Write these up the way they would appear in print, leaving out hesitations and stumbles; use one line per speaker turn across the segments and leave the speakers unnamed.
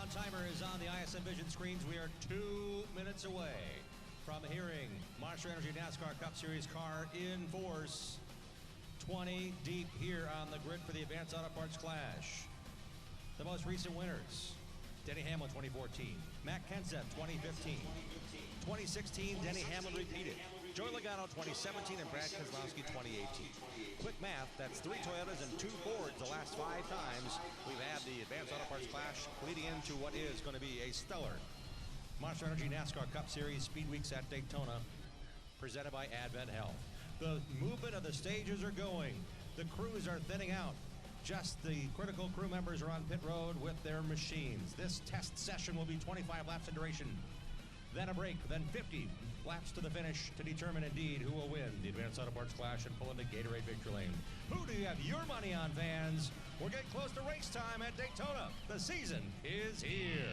timer is on the ISM Vision screens. We are 2 minutes away from hearing Monster Energy NASCAR Cup Series car in force. 20 deep here on the grid for the Advanced Auto Parts Clash. The most recent winners: Denny Hamlin 2014, Matt Kenseth 2015, 2016 Denny Hamlin repeated, Joey Logano 2017, and Brad Keselowski 2018. Quick math, that's 3 Toyotas and 2 Fords the last 5 times we've had the Advanced Auto Parts Clash, leading into what is going to be a stellar Monster Energy NASCAR Cup Series Speed Weeks at Daytona, presented by Advent Health. The movement of the stages are going. The crews are thinning out. Just the critical crew members are on pit road with their machines. This test session will be 25 laps in duration, then a break, then 50 laps to the finish to determine indeed who will win the Advanced Auto Parts Clash and pull into Gatorade Victory Lane. Who do you have your money on, fans? We're getting close to race time at Daytona. The season is here.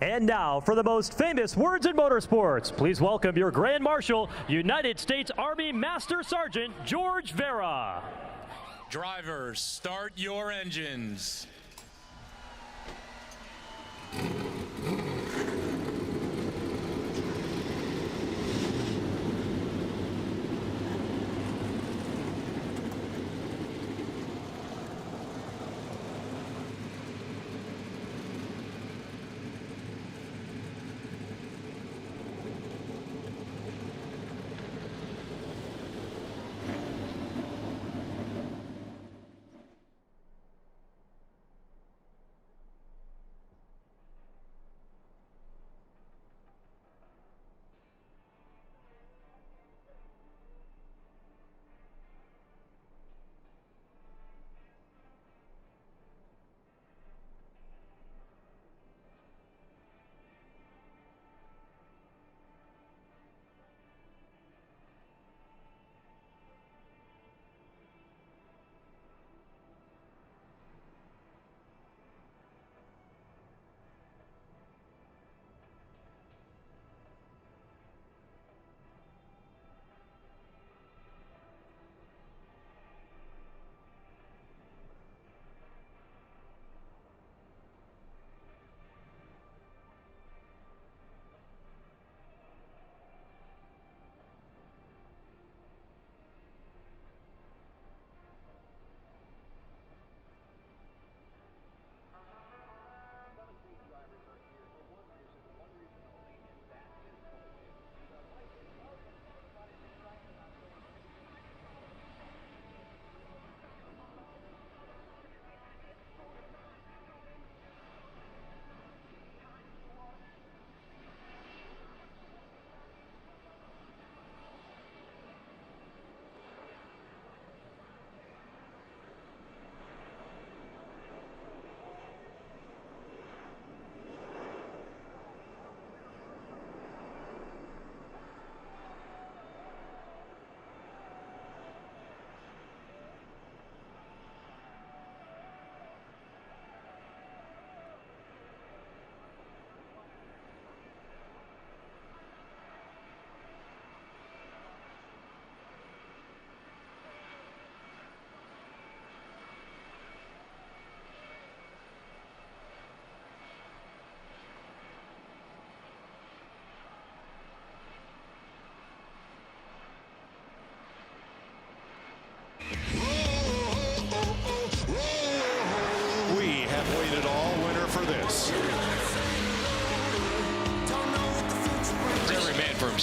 And now, for the most famous words in motorsports, please welcome your Grand Marshal, United States Army Master Sergeant George Vera.
Drivers, start your engines.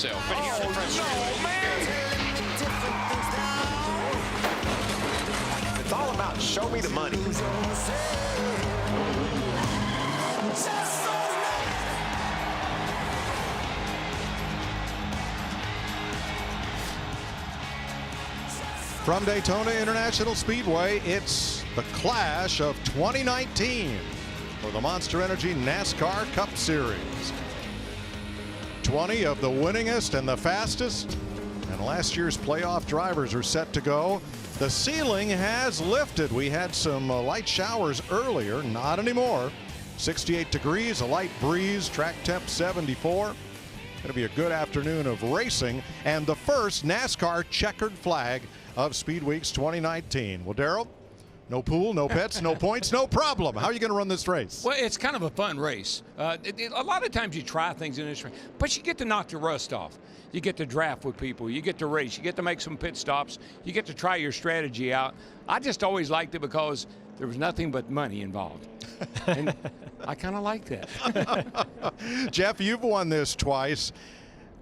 yourself.
It's all about show me the money.
From Daytona International Speedway, it's the clash of 2019 for the Monster Energy NASCAR Cup Series. 20 of the winningest and the fastest and last year's playoff drivers are set to go. The ceiling has lifted. We had some light showers earlier, not anymore. 68 degrees, a light breeze, track temp 74. Going to be a good afternoon of racing and the first NASCAR checkered flag of Speed Weeks 2019. Well, Darrell, no pool, no pets, no points, no problem. How are you going to run this race?
Well, it's kind of a fun race. A lot of times you try things in this race, but you get to knock the rust off. You get to draft with people. You get to race. You get to make some pit stops. You get to try your strategy out. I just always liked it because there was nothing but money involved. And I kind of like that.
Jeff, you've won this twice.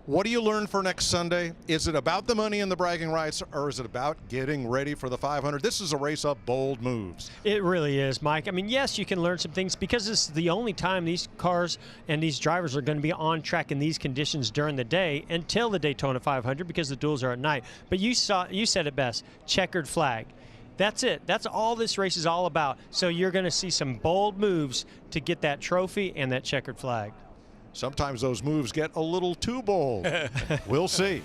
What do you learn for next Sunday? Is it about the money and the bragging rights, or is it about getting ready for the 500? This is a race of bold moves.
It really is, Mike. I mean, yes, you can learn some things because this is the only time these cars and these drivers are going to be on track in these conditions during the day until the Daytona 500 because the duels are at night. But you said it best, checkered flag. That's it. That's all this race is all about. So you're going to see some bold moves to get that trophy and that checkered flag.
Sometimes those moves get a little too bold. We'll see.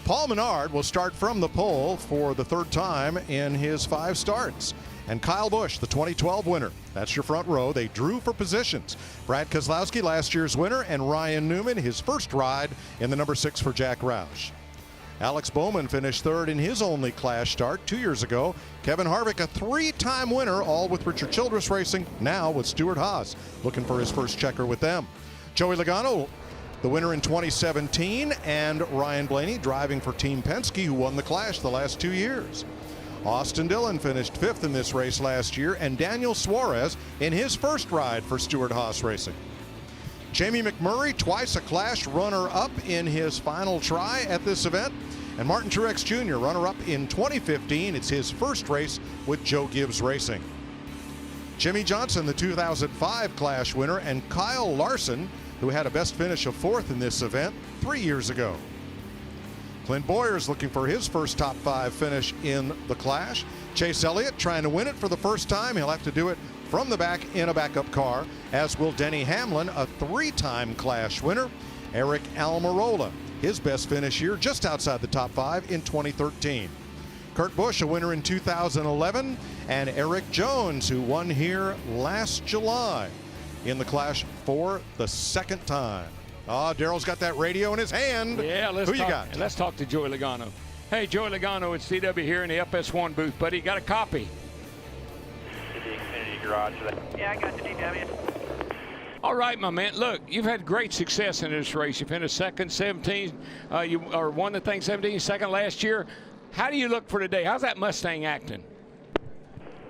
Paul Menard will start from the pole for the third time in his 5 starts. And Kyle Busch, the 2012 winner. That's your front row. They drew for positions. Brad Keselowski, last year's winner, and Ryan Newman, his first ride in the number 6 for Jack Roush. Alex Bowman finished third in his only Clash start 2 years ago. Kevin Harvick, a 3-time winner, all with Richard Childress Racing, now with Stewart Haas, looking for his first checker with them. Joey Logano, the winner in 2017, and Ryan Blaney driving for Team Penske, who won the Clash the last 2 years. Austin Dillon finished 5th in this race last year, and Daniel Suarez in his first ride for Stewart Haas Racing. Jamie McMurray, twice a Clash runner-up in his final try at this event. And Martin Truex Jr., runner-up in 2015. It's his first race with Joe Gibbs Racing. Jimmy Johnson, the 2005 Clash winner, and Kyle Larson, who had a best finish of 4th in this event 3 years ago. Clint Bowyer's looking for his first top 5 finish in the Clash. Chase Elliott trying to win it for the first time. He'll have to do it from the back in a backup car, as will Denny Hamlin, a 3-time Clash winner. Eric Almirola, his best finish here just outside the top 5 in 2013. Kurt Busch, a winner in 2011, and Eric Jones, who won here last July in the Clash for the second time. Darrell's got that radio in his hand.
Yeah,
Who you got?
Let's talk to Joey Logano. Hey, Joey Logano, it's CW here in the FS1 booth, buddy. Got a copy?
The Xfinity Garage. Yeah, I got the DW.
All right, my man. Look, you've had great success in this race. You finished second, 17. You won the thing 17, second last year. How do you look for today? How's that Mustang acting?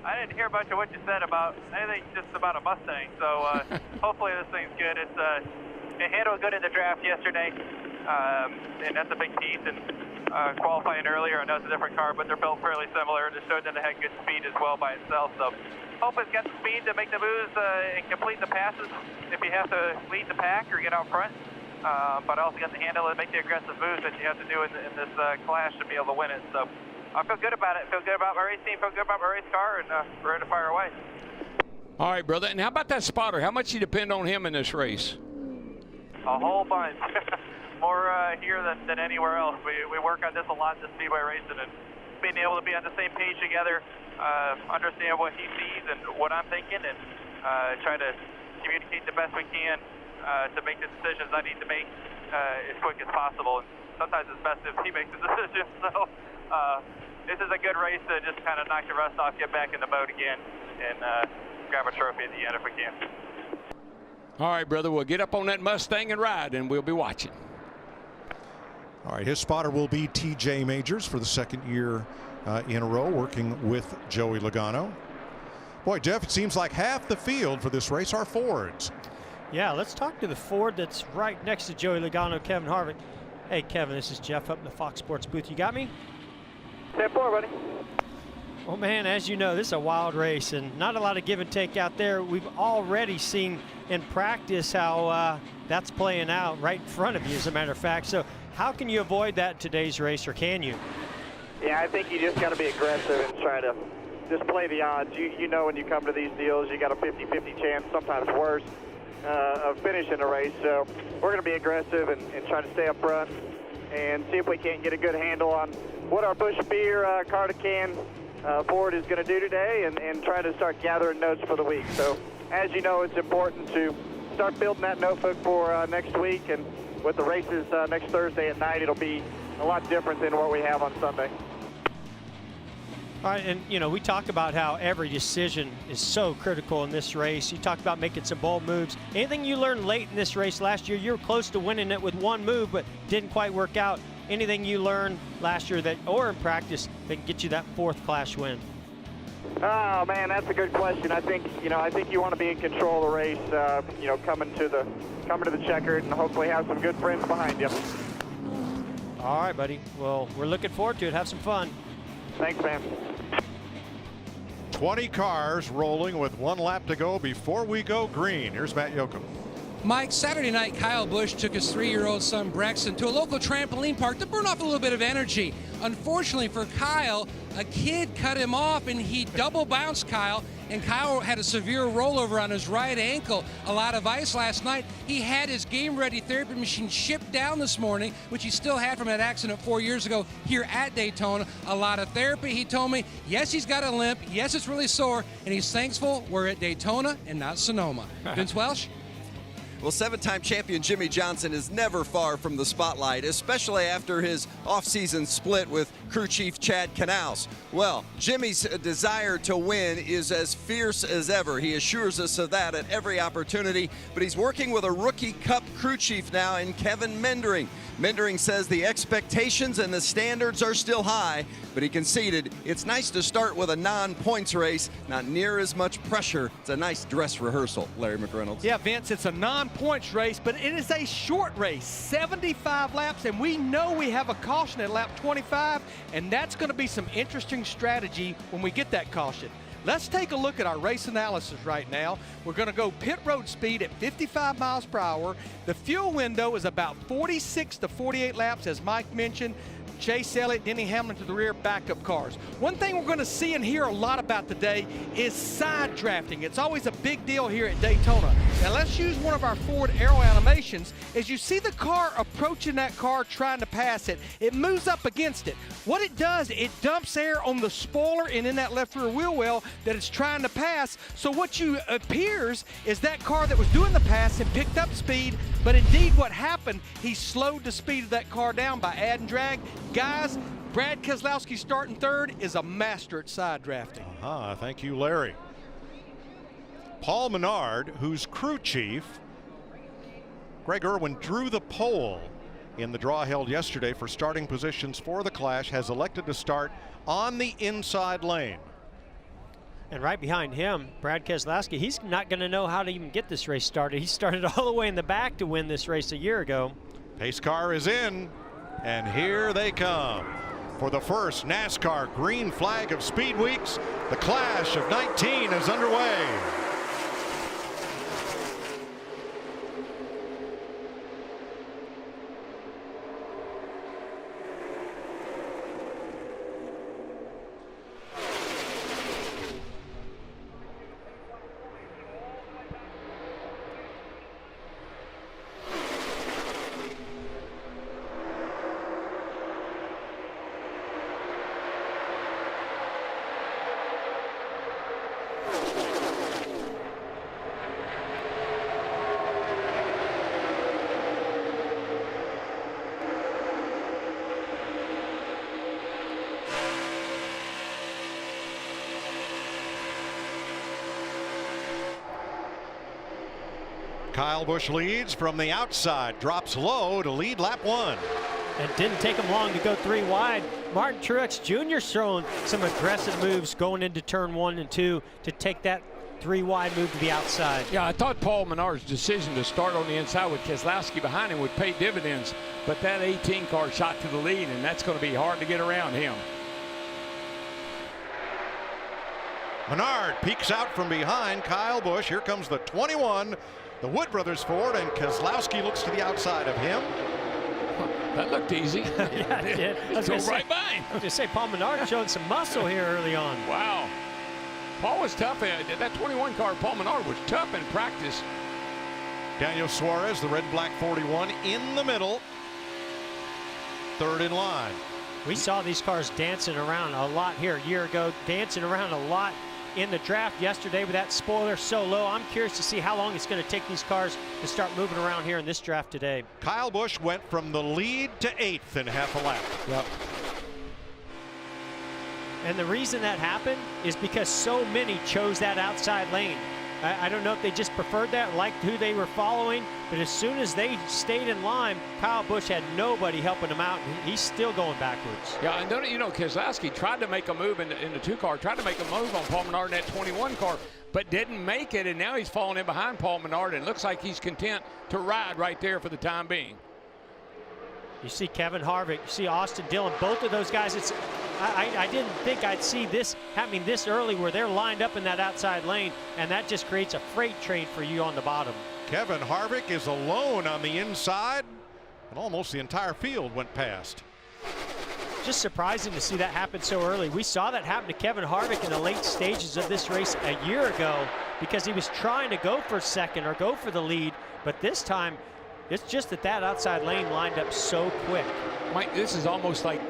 I didn't hear much of what you said about anything just about a Mustang, so hopefully this thing's good. It handled good in the draft yesterday, and that's a big piece. And qualifying earlier, I know it's a different car, but they're built fairly similar. It showed that it had good speed as well by itself. So hope it's got the speed to make the moves and complete the passes if you have to lead the pack or get out front. But I also got to handle and make the aggressive moves that you have to do in this Clash to be able to win it. So I feel good about it. Feel good about my race team. Feel good about my race car, and we're ready to fire away.
All right, brother. And how about that spotter? How much do you depend on him in this race?
A whole bunch. More here than anywhere else. We work on this a lot in the speedway racing, and being able to be on the same page together, understand what he sees and what I'm thinking, and try to communicate the best we can to make the decisions I need to make as quick as possible. And sometimes it's best if he makes the decision. So this is a good race to just kind of knock the rust off, get back in the boat again, and grab a trophy at the end if we can.
All right, brother. We'll get up on that Mustang and ride, and we'll be watching.
All right, his spotter will be TJ Majors for the second year in a row, working with Joey Logano. Boy, Jeff, it seems like half the field for this race are Fords.
Yeah, let's talk to the Ford that's right next to Joey Logano, Kevin Harvick. Hey, Kevin, this is Jeff up in the Fox Sports booth. You got me?
10-4, buddy.
Oh, man, as you know, this is a wild race and not a lot of give and take out there. We've already seen in practice how that's playing out right in front of you, as a matter of fact. So how can you avoid that in today's race, or can you?
Yeah, I think you just got to be aggressive and try to just play the odds. You know when you come to these deals, you got a 50-50 chance, sometimes worse, of finishing the race. So we're going to be aggressive and try to stay up front and see if we can't get a good handle on what our Busch Beer Cardican Ford is going to do today and try to start gathering notes for the week. So as you know, it's important to start building that notebook for next week, and with the races next Thursday at night, it'll be a lot different than what we have on Sunday.
All right, and you know, we talk about how every decision is so critical in this race. You talked about making some bold moves. Anything you learned late in this race last year? You were close to winning it with one move, but didn't quite work out. Anything you learned last year that, or in practice, that can get you that fourth Clash win?
Oh man, that's a good question. I think you want to be in control of the race. Coming to the checkered, and hopefully have some good friends behind you.
All right, buddy. Well, we're looking forward to it. Have some fun.
Thanks, man.
20 cars rolling with 1 lap to go before we go green. Here's Matt Yoakum.
Mike, Saturday night, Kyle Busch took his 3-year-old son, Braxton, to a local trampoline park to burn off a little bit of energy. Unfortunately for Kyle, a kid cut him off, and he double bounced Kyle, and Kyle had a severe rollover on his right ankle. A lot of ice last night. He had his game-ready therapy machine shipped down this morning, which he still had from that accident 4 years ago here at Daytona. A lot of therapy. He told me, yes, he's got a limp. Yes, it's really sore, and he's thankful we're at Daytona and not Sonoma. Vince Welsh?
Well, 7-time champion Jimmy Johnson is never far from the spotlight, especially after his off-season split with crew chief Chad Canals. Well, Jimmy's desire to win is as fierce as ever. He assures us of that at every opportunity, but he's working with a rookie Cup crew chief now in Kevin Mendering. Mendering says the expectations and the standards are still high, but he conceded it's nice to start with a non-points race, not near as much pressure. It's a nice dress rehearsal, Larry McReynolds.
Yeah, Vince, it's a non-points race, but it is a short race, 75 laps, and we know we have a caution at lap 25, and that's going to be some interesting strategy when we get that caution. Let's take a look at our race analysis right now. We're going to go pit road speed at 55 miles per hour. The fuel window is about 46 to 48 laps, as Mike mentioned. Chase Elliott, Denny Hamlin to the rear, backup cars. One thing we're going to see and hear a lot about today is side drafting. It's always a big deal here at Daytona. Now let's use one of our Ford aero animations. As you see the car approaching that car trying to pass it, it moves up against it. What it does, it dumps air on the spoiler and in that left rear wheel well that it's trying to pass. So what you appears is that car that was doing the pass and picked up speed, but indeed what happened, he slowed the speed of that car down by adding drag. Guys, Brad Keselowski starting third is a master at side drafting.
Thank you, Larry. Paul Menard, who's crew chief, Greg Irwin drew the pole in the draw held yesterday for starting positions for the Clash, has elected to start on the inside lane.
And right behind him, Brad Keselowski, he's not going to know how to even get this race started. He started all the way in the back to win this race a year ago.
Pace car is in, and here they come. For the first NASCAR green flag of Speed Weeks, the Clash of 19 is underway. Kyle Busch leads from the outside, drops low to lead lap 1.
It didn't take him long to go 3 wide. Martin Truex Jr. showing some aggressive moves going into turn 1 and 2 to take that 3 wide move to the outside.
Yeah, I thought Paul Menard's decision to start on the inside with Keselowski behind him would pay dividends, but that 18 car shot to the lead, and that's going to be hard to get around him.
Menard peeks out from behind Kyle Busch. Here comes the 21, the Wood Brothers Ford, and Keselowski looks to the outside of him.
That looked easy.
Yeah, it did. I was
Go
gonna
right by him.
I was going to say, Paul Menard showing some muscle here early on.
Wow. Paul was tough. That 21 car, Paul Menard, was tough in practice.
Daniel Suarez, the red-black 41, in the middle. Third in line.
We saw these cars dancing around a lot here a year ago, dancing around a lot in the draft yesterday with that spoiler so low. I'm curious to see how long it's going to take these cars to start moving around here in this draft today.
Kyle Busch went from the lead to 8th in half a lap.
Yep.
And the reason that happened is because so many chose that outside lane. I don't know if they just preferred that, liked who they were following, but as soon as they stayed in line, Kyle Busch had nobody helping him out, and he's still going backwards.
Yeah, and don't you know, Keselowski tried to make a move in the 2 car, tried to make a move on Paul Menard in that 21 car, but didn't make it, and now he's falling in behind Paul Menard, and it looks like he's content to ride right there for the time being.
You see Kevin Harvick, you see Austin Dillon, both of those guys. I didn't think I'd see this happening this early where they're lined up in that outside lane, and that just creates a freight train for you on the bottom.
Kevin Harvick is alone on the inside, and almost the entire field went past.
Just surprising to see that happen so early. We saw that happen to Kevin Harvick in the late stages of this race a year ago because he was trying to go for second or go for the lead, but this time it's just that outside lane lined up so quick.
Mike, this is almost like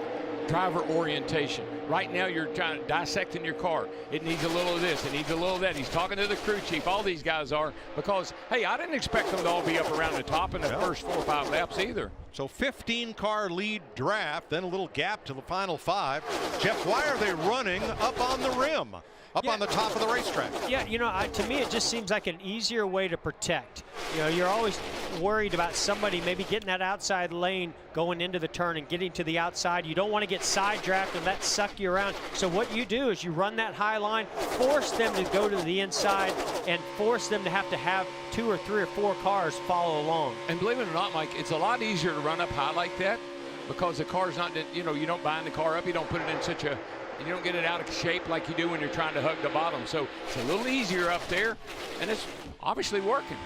driver orientation. Right now you're trying to dissecting your car. It needs a little of this, it needs a little of that. He's talking to the crew chief, all these guys are, because, hey, I didn't expect them to all be up around the top in the first 4 or 5 laps either.
So 15-car lead draft, then a little gap to the final 5. Jeff, why are they running up on the rim? Up on the top of the racetrack.
Yeah, you know, to me it just seems like an easier way to protect. You know, you're always worried about somebody maybe getting that outside lane going into the turn and getting to the outside. You don't want to get sidetracked and that suck you around. So what you do is you run that high line, force them to go to the inside, and force them to have 2 or 3 or 4 cars follow along.
And believe it or not, Mike, it's a lot easier to run up high like that because the car's not, you know, you don't bind the car up, you don't put it in such a, you don't get it out of shape like you do when you're trying to hug the bottom. So it's a little easier up there, and it's obviously working.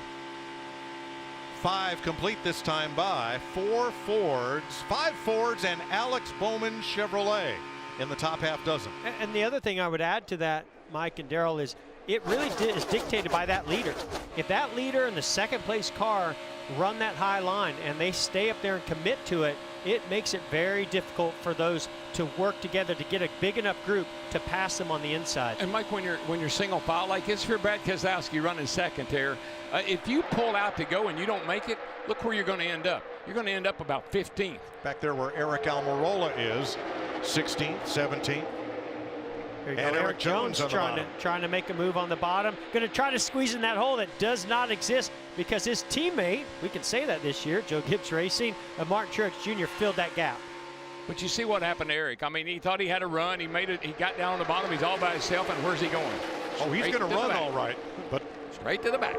5 complete this time by 4 Fords, 5 Fords, and Alex Bowman Chevrolet in the top half dozen.
And the other thing I would add to that, Mike and Darrell, is it really is dictated by that leader. If that leader in the second place car run that high line and they stay up there and commit to it, it makes it very difficult for those to work together to get a big enough group to pass them on the inside.
And Mike, when you're single file like this, if you're Brad Keselowski running second there, if you pull out to go and you don't make it, look where you're going to end up. You're going to end up about 15th.
Back there where Eric Almirola is, 16th, 17th.
And
Eric Jones
trying to make a move on the bottom. Going to try to squeeze in that hole that does not exist because his teammate, we can say that this year, Joe Gibbs Racing, Martin Truex Jr. filled that gap.
But you see what happened to Eric. I mean, he thought he had a run. He made it. He got down on the bottom. He's all by himself. And where's he going?
Oh, he's going to run all right, but
straight to the back.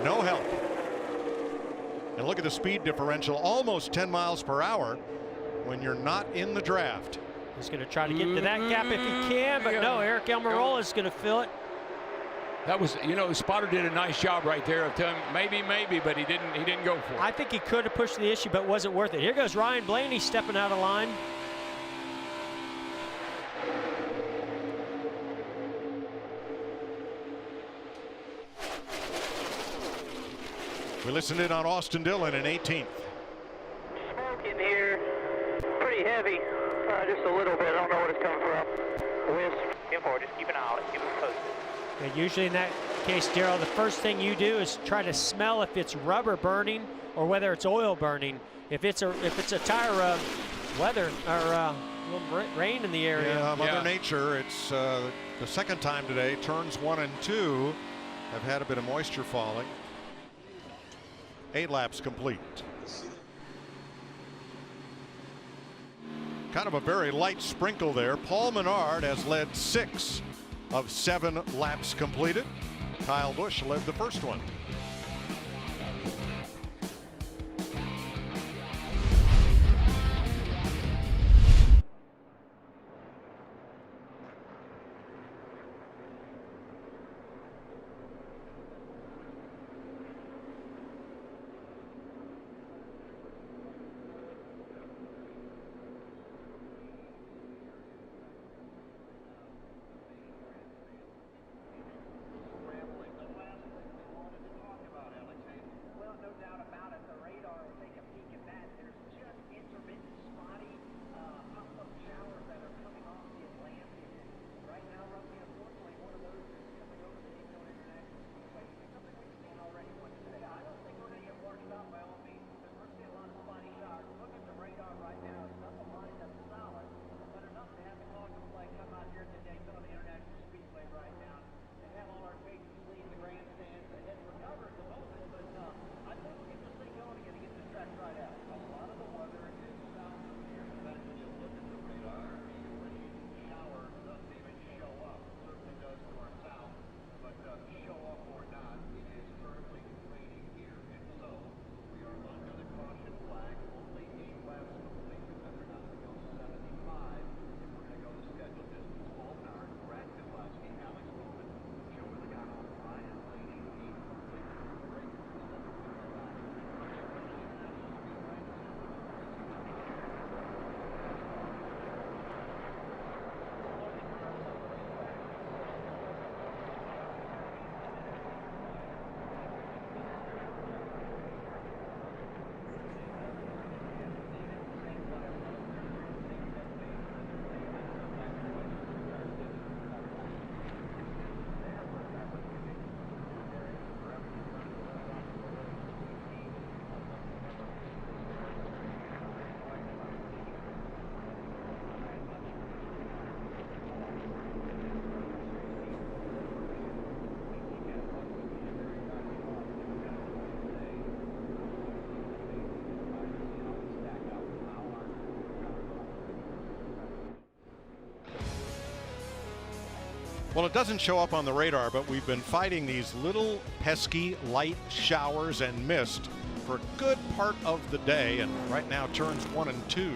No help. And look at the speed differential, almost 10 miles per hour when you're not in the draft.
He's going to try to get into that gap if he can, but no, Eric Almirola is going to fill it.
That was, you know, the spotter did a nice job right there of telling him maybe, but he didn't go for it.
I think he could have pushed the issue, but wasn't worth it. Here goes Ryan Blaney stepping out of line.
We listened in on Austin Dillon in 18th.
Smoke in here, pretty heavy, just a little bit. I don't know what it's coming from. Wind. Just keep an eye on it, keep it posted.
And usually in that case, Darrell, the first thing you do is try to smell if it's rubber burning or whether it's oil burning. If it's a tire weather or little rain in the area.
Yeah, Mother Nature. It's the second time today. Turns 1 and 2 have had a bit of moisture falling. 8 laps complete. Kind of a very light sprinkle there. Paul Menard has led 6 of 7 laps completed. Kyle Busch led the first one. Well, it doesn't show up on the radar, but we've been fighting these little pesky light showers and mist for a good part of the day. And right now, turns 1 and 2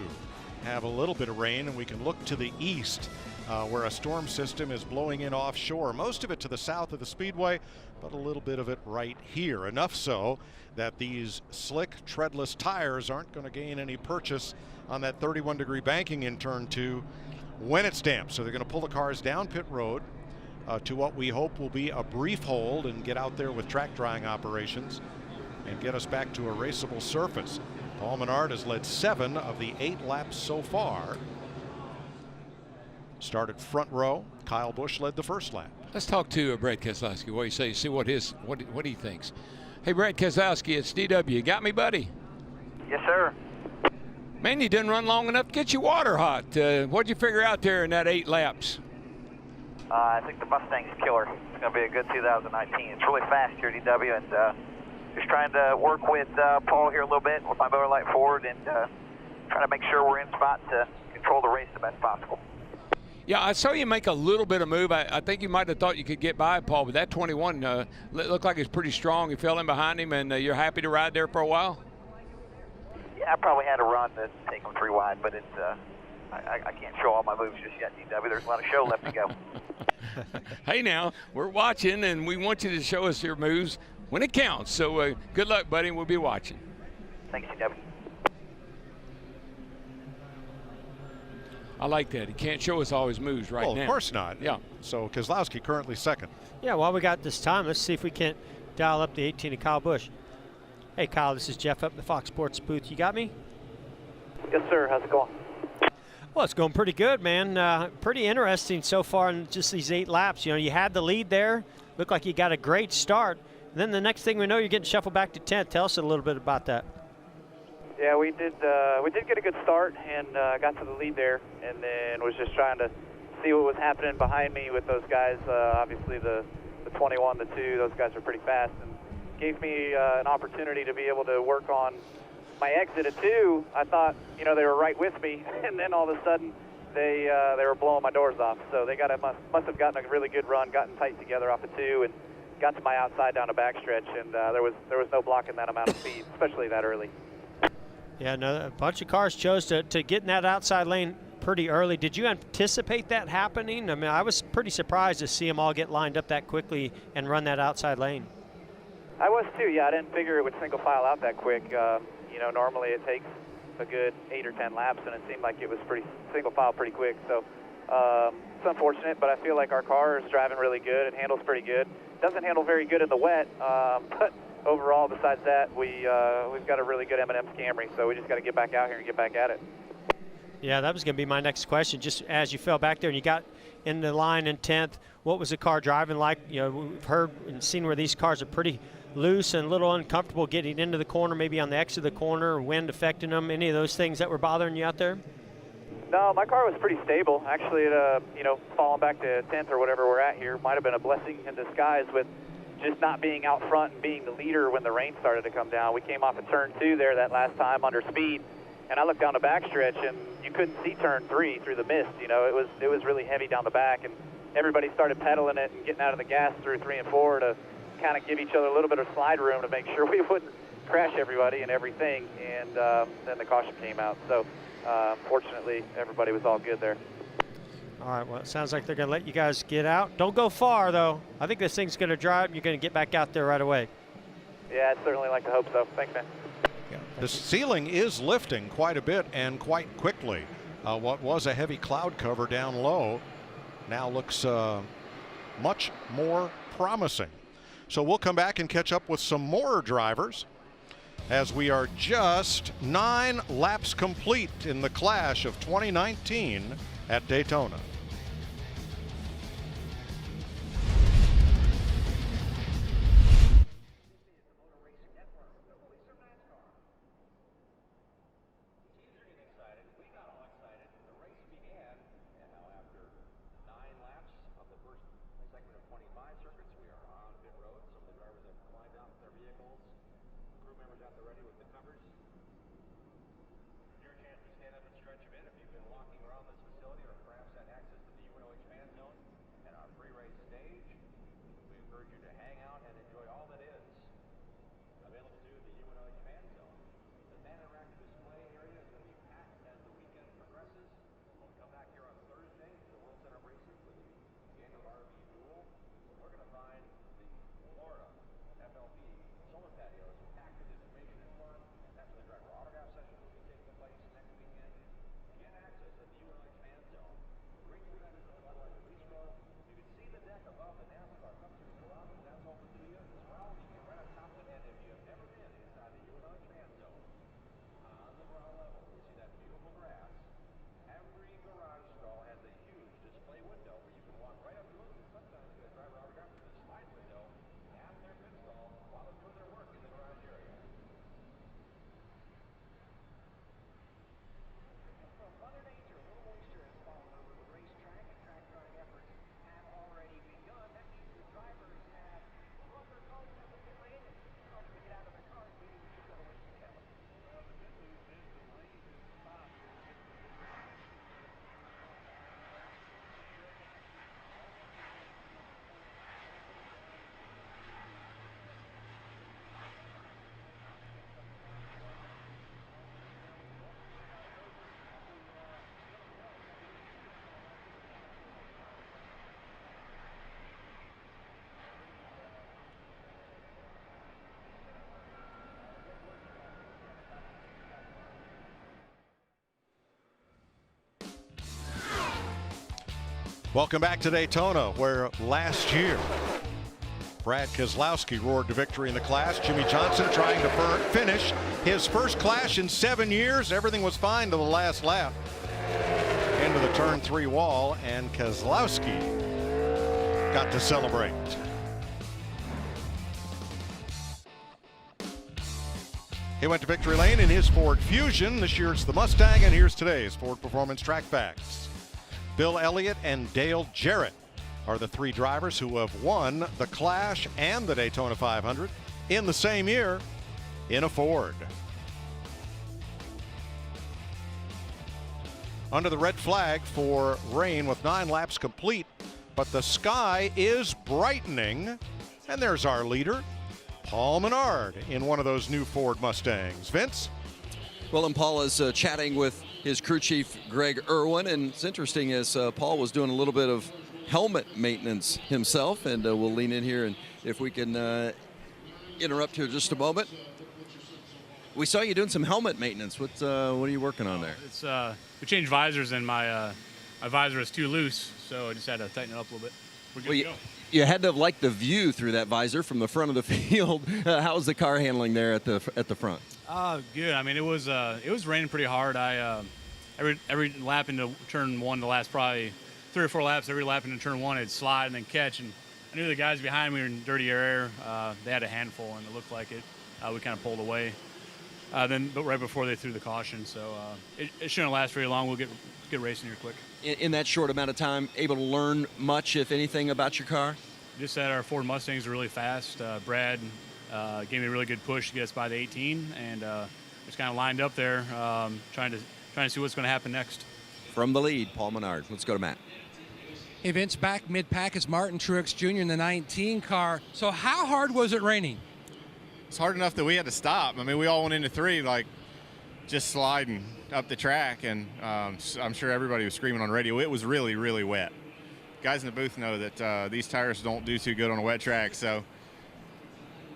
have a little bit of rain, and we can look to the east where a storm system is blowing in offshore. Most of it to the south of the speedway, but a little bit of it right here. Enough so that these slick, treadless tires aren't going to gain any purchase on that 31-degree banking in turn 2 when it's damp. So they're going to pull the cars down pit road to what we hope will be a brief hold and get out there with track drying operations and get us back to a raceable surface. Paul Menard has led 7 of the 8 laps so far. Started front row. Kyle Busch led the first lap.
Let's talk to Brad Keselowski. What do you say? See what he thinks. Hey, Brad Keselowski, it's DW. You got me, buddy?
Yes, sir.
Man, you didn't run long enough to get your water hot. What'd you figure out there in that 8 laps?
I think the Mustang's killer. It's going to be a good 2019. It's really fast here at DW, and just trying to work with Paul here a little bit with my motor light forward and trying to make sure we're in spot to control the race the best possible.
Yeah, I saw you make a little bit of move. I think you might have thought you could get by Paul, but that 21 looked like it's pretty strong. You fell in behind him, and you're happy to ride there for a while?
Yeah, I probably had a run to take him 3 wide, but it's I can't show all my moves just yet, DW. There's a lot of show left to go.
Hey, now, we're watching, and we want you to show us your moves when it counts. So good luck, buddy. We'll be watching.
Thanks, DW.
I like that. He can't show us all his moves right now.
Well, of course not.
Yeah.
So Keselowski currently second.
Yeah, while we got this time, let's see if we can't dial up the 18 of Kyle Busch. Hey, Kyle, this is Jeff up at the Fox Sports booth. You got me?
Yes, sir. How's it going?
Well, it's going pretty good, man. Pretty interesting so far in just these 8 laps. You know, you had the lead there. Looked like you got a great start. And then the next thing we know, you're getting shuffled back to 10th. Tell us a little bit about that.
Yeah, we did get a good start and got to the lead there, and then was just trying to see what was happening behind me with those guys. Obviously, the 21, the 2, those guys are pretty fast, and gave me an opportunity to be able to work on my exit at 2. I thought, you know, they were right with me, and then all of a sudden, they were blowing my doors off. So they must have gotten a really good run, gotten tight together off of 2, and got to my outside down a backstretch, and there was no blocking that amount of speed, especially that early.
Yeah, no, a bunch of cars chose to get in that outside lane pretty early. Did you anticipate that happening? I mean, I was pretty surprised to see them all get lined up that quickly and run that outside lane.
I was too, yeah. I didn't figure it would single file out that quick. You know, normally it takes a good 8 or 10 laps, and it seemed like it was pretty single file pretty quick. So it's unfortunate, but I feel like our car is driving really good. It handles pretty good. Doesn't handle very good in the wet, but overall, besides that, we've got a really good M&M's Camry, so we just got to get back out here and get back at it.
Yeah, that was going to be my next question. Just as you fell back there and you got in the line in 10th, what was the car driving like? You know, we've heard and seen where these cars are pretty loose and a little uncomfortable getting into the corner, maybe on the exit of the corner, wind affecting them. Any of those things that were bothering you out there?
No, my car was pretty stable. Actually, you know, falling back to 10th or whatever we're at here might have been a blessing in disguise with just not being out front and being the leader when the rain started to come down. We came off of turn 2 there that last time under speed, and I looked down the backstretch, and you couldn't see turn 3 through the mist. You know, it was really heavy down the back, and everybody started pedaling it and getting out of the gas through 3 and 4 to kind of give each other a little bit of slide room to make sure we wouldn't crash everybody and everything. And then the caution came out. So fortunately, everybody was all good there.
All right, well, it sounds like they're going to let you guys get out. Don't go far, though. I think this thing's going to drive. You're going to get back out there right away.
Yeah, I'd certainly like to hope so. Thanks, man.
Yeah. The ceiling is lifting quite a bit and quite quickly. What was a heavy cloud cover down low now looks much more promising. So we'll come back and catch up with some more drivers as we are just 9 laps complete in the Clash of 2019 at Daytona. Welcome back to Daytona, where last year Brad Keselowski roared to victory in the Clash. Jimmy Johnson trying to finish his first Clash in 7 years. Everything was fine to the last lap. Into the turn 3 wall, and Keselowski got to celebrate. He went to victory lane in his Ford Fusion. This year's the Mustang, and here's today's Ford Performance Track Facts. Bill Elliott and Dale Jarrett are the 3 drivers who have won the Clash and the Daytona 500 in the same year in a Ford. under the red flag for rain with 9 laps complete. But the sky is brightening, and there's our leader, Paul Menard, in one of those new Ford Mustangs. Vince?
Well, and Paul is chatting with his crew chief, Greg Irwin, and it's interesting as Paul was doing a little bit of helmet maintenance himself, and we'll lean in here, and if we can interrupt here just a moment. We saw you doing some helmet maintenance. What are you working on there?
It's we changed visors, and my visor is too loose, so I just had to tighten it up a little bit. We're good to go.
You had to have liked the view through that visor from the front of the field. How was the car handling there at the front?
Good. I mean, it was raining pretty hard. Every lap into turn 1, the last probably 3 or 4 laps, every lap into turn 1, it'd slide and then catch. And I knew the guys behind me were in dirtier air. They had a handful, and it looked like it. We kind of pulled away. But right before they threw the caution, so it shouldn't last very long. We'll get racing here quick.
In that short amount of time, able to learn much, if anything, about your car?
Just that our Ford Mustangs are really fast. Brad gave me a really good push to get us by the 18, and just kind of lined up there, trying to see what's going to happen next.
From the lead, Paul Menard. Let's go to Matt.
Hey, Vince, back mid-pack is Martin Truex Jr. in the 19 car. So how hard was it raining?
It's hard enough that we had to stop. I mean, we all went into 3 like just sliding up the track, and I'm sure everybody was screaming on the radio. It was really, really wet. Guys in the booth know that these tires don't do too good on a wet track. So,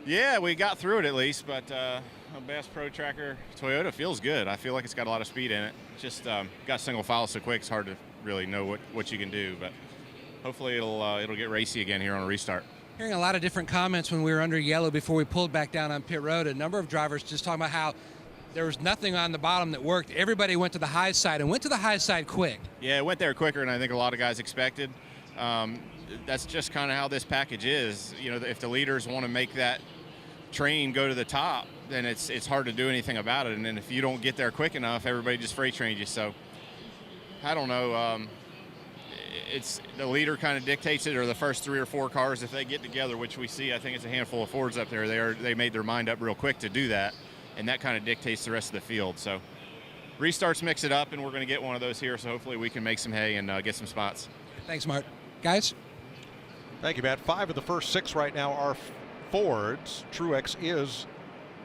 yeah, we got through it at least, but a Bass Pro Tracker Toyota feels good. I feel like it's got a lot of speed in it. Just got single file so quick, it's hard to really know what you can do, but hopefully it'll get racy again here on a restart.
Hearing a lot of different comments when we were under yellow before we pulled back down on pit road. A number of drivers just talking about how there was nothing on the bottom that worked. Everybody went to the high side and went to the high side quick.
Yeah, it went there quicker than I think a lot of guys expected. That's just kind of how this package is. You know, if the leaders want to make that train go to the top, then it's hard to do anything about it. And then if you don't get there quick enough, everybody just freight trains you. So I don't know. It's the leader kind of dictates it, or the first 3 or 4 cars, if they get together, which we see. I think it's a handful of Fords up there. They made their mind up real quick to do that, and that kind of dictates the rest of the field. So restarts mix it up, and we're going to get one of those here. So hopefully we can make some hay and get some spots.
Thanks, Mart. Guys.
Thank you, Matt. 5 of the first 6 right now are Fords. Truex is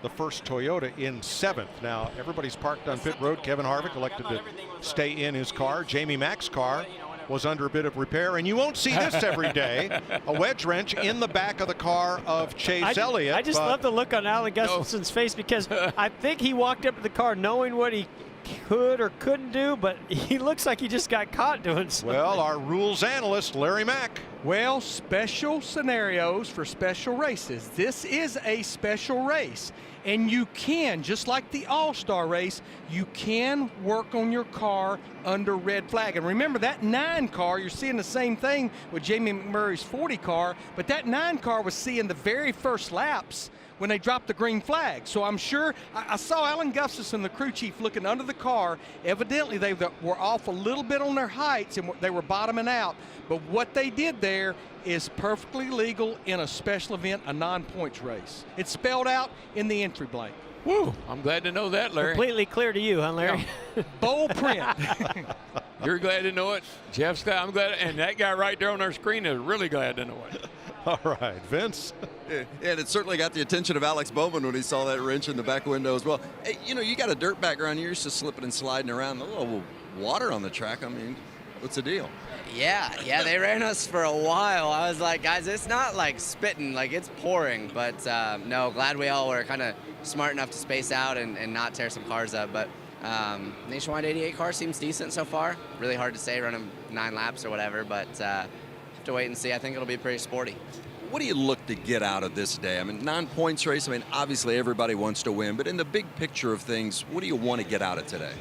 the first Toyota in 7th. Now everybody's parked on pit road. Kevin Harvick elected to stay in his car. Jamie Mack's car was under a bit of repair, and you won't see this every day. A wedge wrench in the back of the car of Chase Elliott.
I just love the look on Alan Gustafson's face, because I think he walked up to the car knowing what he could or couldn't do, but he looks like he just got caught doing something.
Well, our rules analyst, Larry Mack.
Well, special scenarios for special races. This is a special race. And you can, just like the All-Star race, you can work on your car under red flag. And remember, that 9 car, you're seeing the same thing with Jamie McMurray's 40 car, but that 9 car was seeing the very first laps when they dropped the green flag. So I'm sure, I saw Alan Gustafson, the crew chief, looking under the car. Evidently, they were off a little bit on their heights, and they were bottoming out. But what they did there is perfectly legal in a special event, a non-points race. It's spelled out in the entry blank.
Woo! I'm glad to know that, Larry.
Completely clear to you, huh, Larry?
Yeah. Bold print.
You're glad to know it. Jeff's glad. I'm glad. And that guy right there on our screen is really glad to know it.
All right, Vince.
And it certainly got the attention of Alex Bowman when he saw that wrench in the back window as well. Hey, you know, you got a dirt background. You're used to slipping and sliding around. A little water on the track. I mean, what's the deal?
Yeah, they ran us for a while. I was like, guys, it's not like spitting, like it's pouring. But no, glad we all were kind of smart enough to space out and not tear some cars up. But Nationwide 88 car seems decent so far. Really hard to say, running 9 laps or whatever, but have to wait and see. I think it'll be pretty sporty.
What do you look to get out of this day? I mean, non-points race, I mean, obviously everybody wants to win, but in the big picture of things, what do you want to get out of today?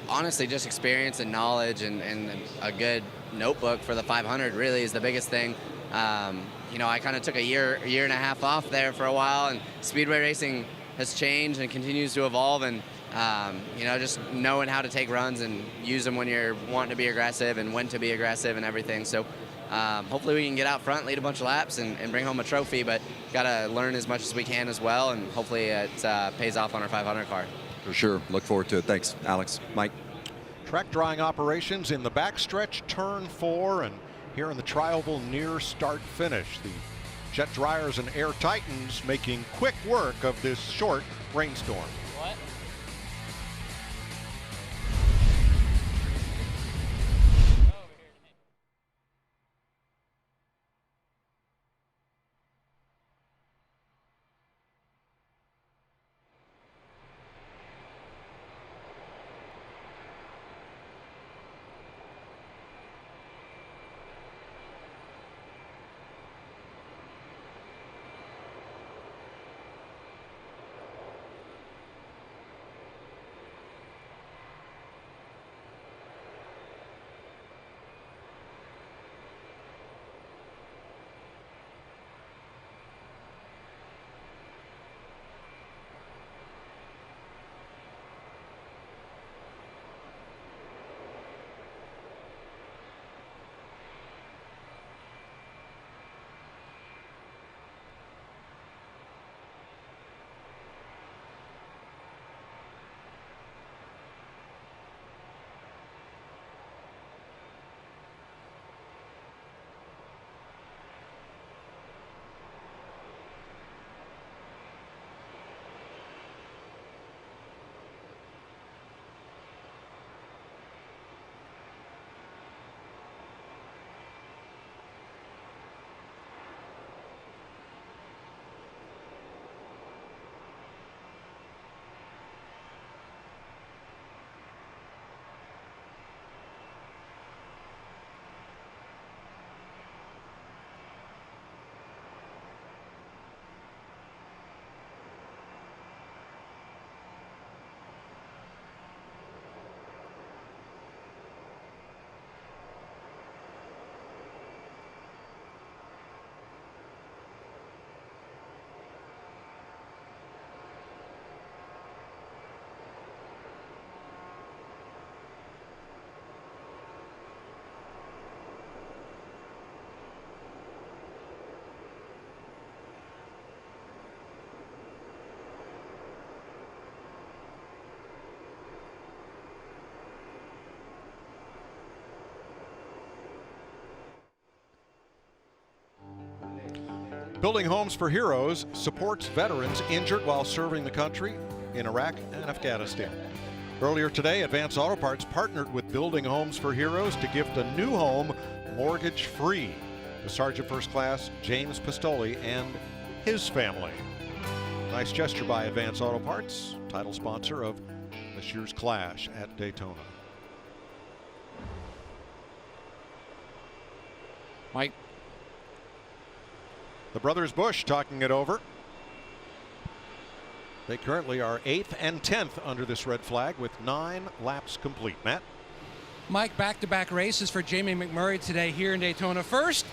Honestly, just experience and knowledge and a good notebook for the 500 really is the biggest thing. You know, I kind of took a year and a half off there for a while, and speedway racing has changed and continues to evolve, and you know, just knowing how to take runs and use them when you're wanting to be aggressive and when to be aggressive and everything. So hopefully we can get out front, lead a bunch of laps, and bring home a trophy, but got to learn as much as we can as well, and hopefully it pays off on our 500 car.
For sure. Look forward to it. Thanks, Alex. Mike?
Track drying operations in the backstretch, turn 4, and here in the Trioval near start finish. The jet dryers and air titans making quick work of this short rainstorm.
What?
Building Homes for Heroes supports veterans injured while serving the country in Iraq and Afghanistan. Earlier today, Advance Auto Parts partnered with Building Homes for Heroes to gift a new home mortgage-free to Sergeant First Class James Pistoli and his family. Nice gesture by Advance Auto Parts, title sponsor of this year's Clash at Daytona.
Mike.
The brothers Busch talking it over. They currently are 8th and 10th under this red flag with 9 laps complete. Matt?
Mike, back-to-back races for Jamie McMurray today here in Daytona. First,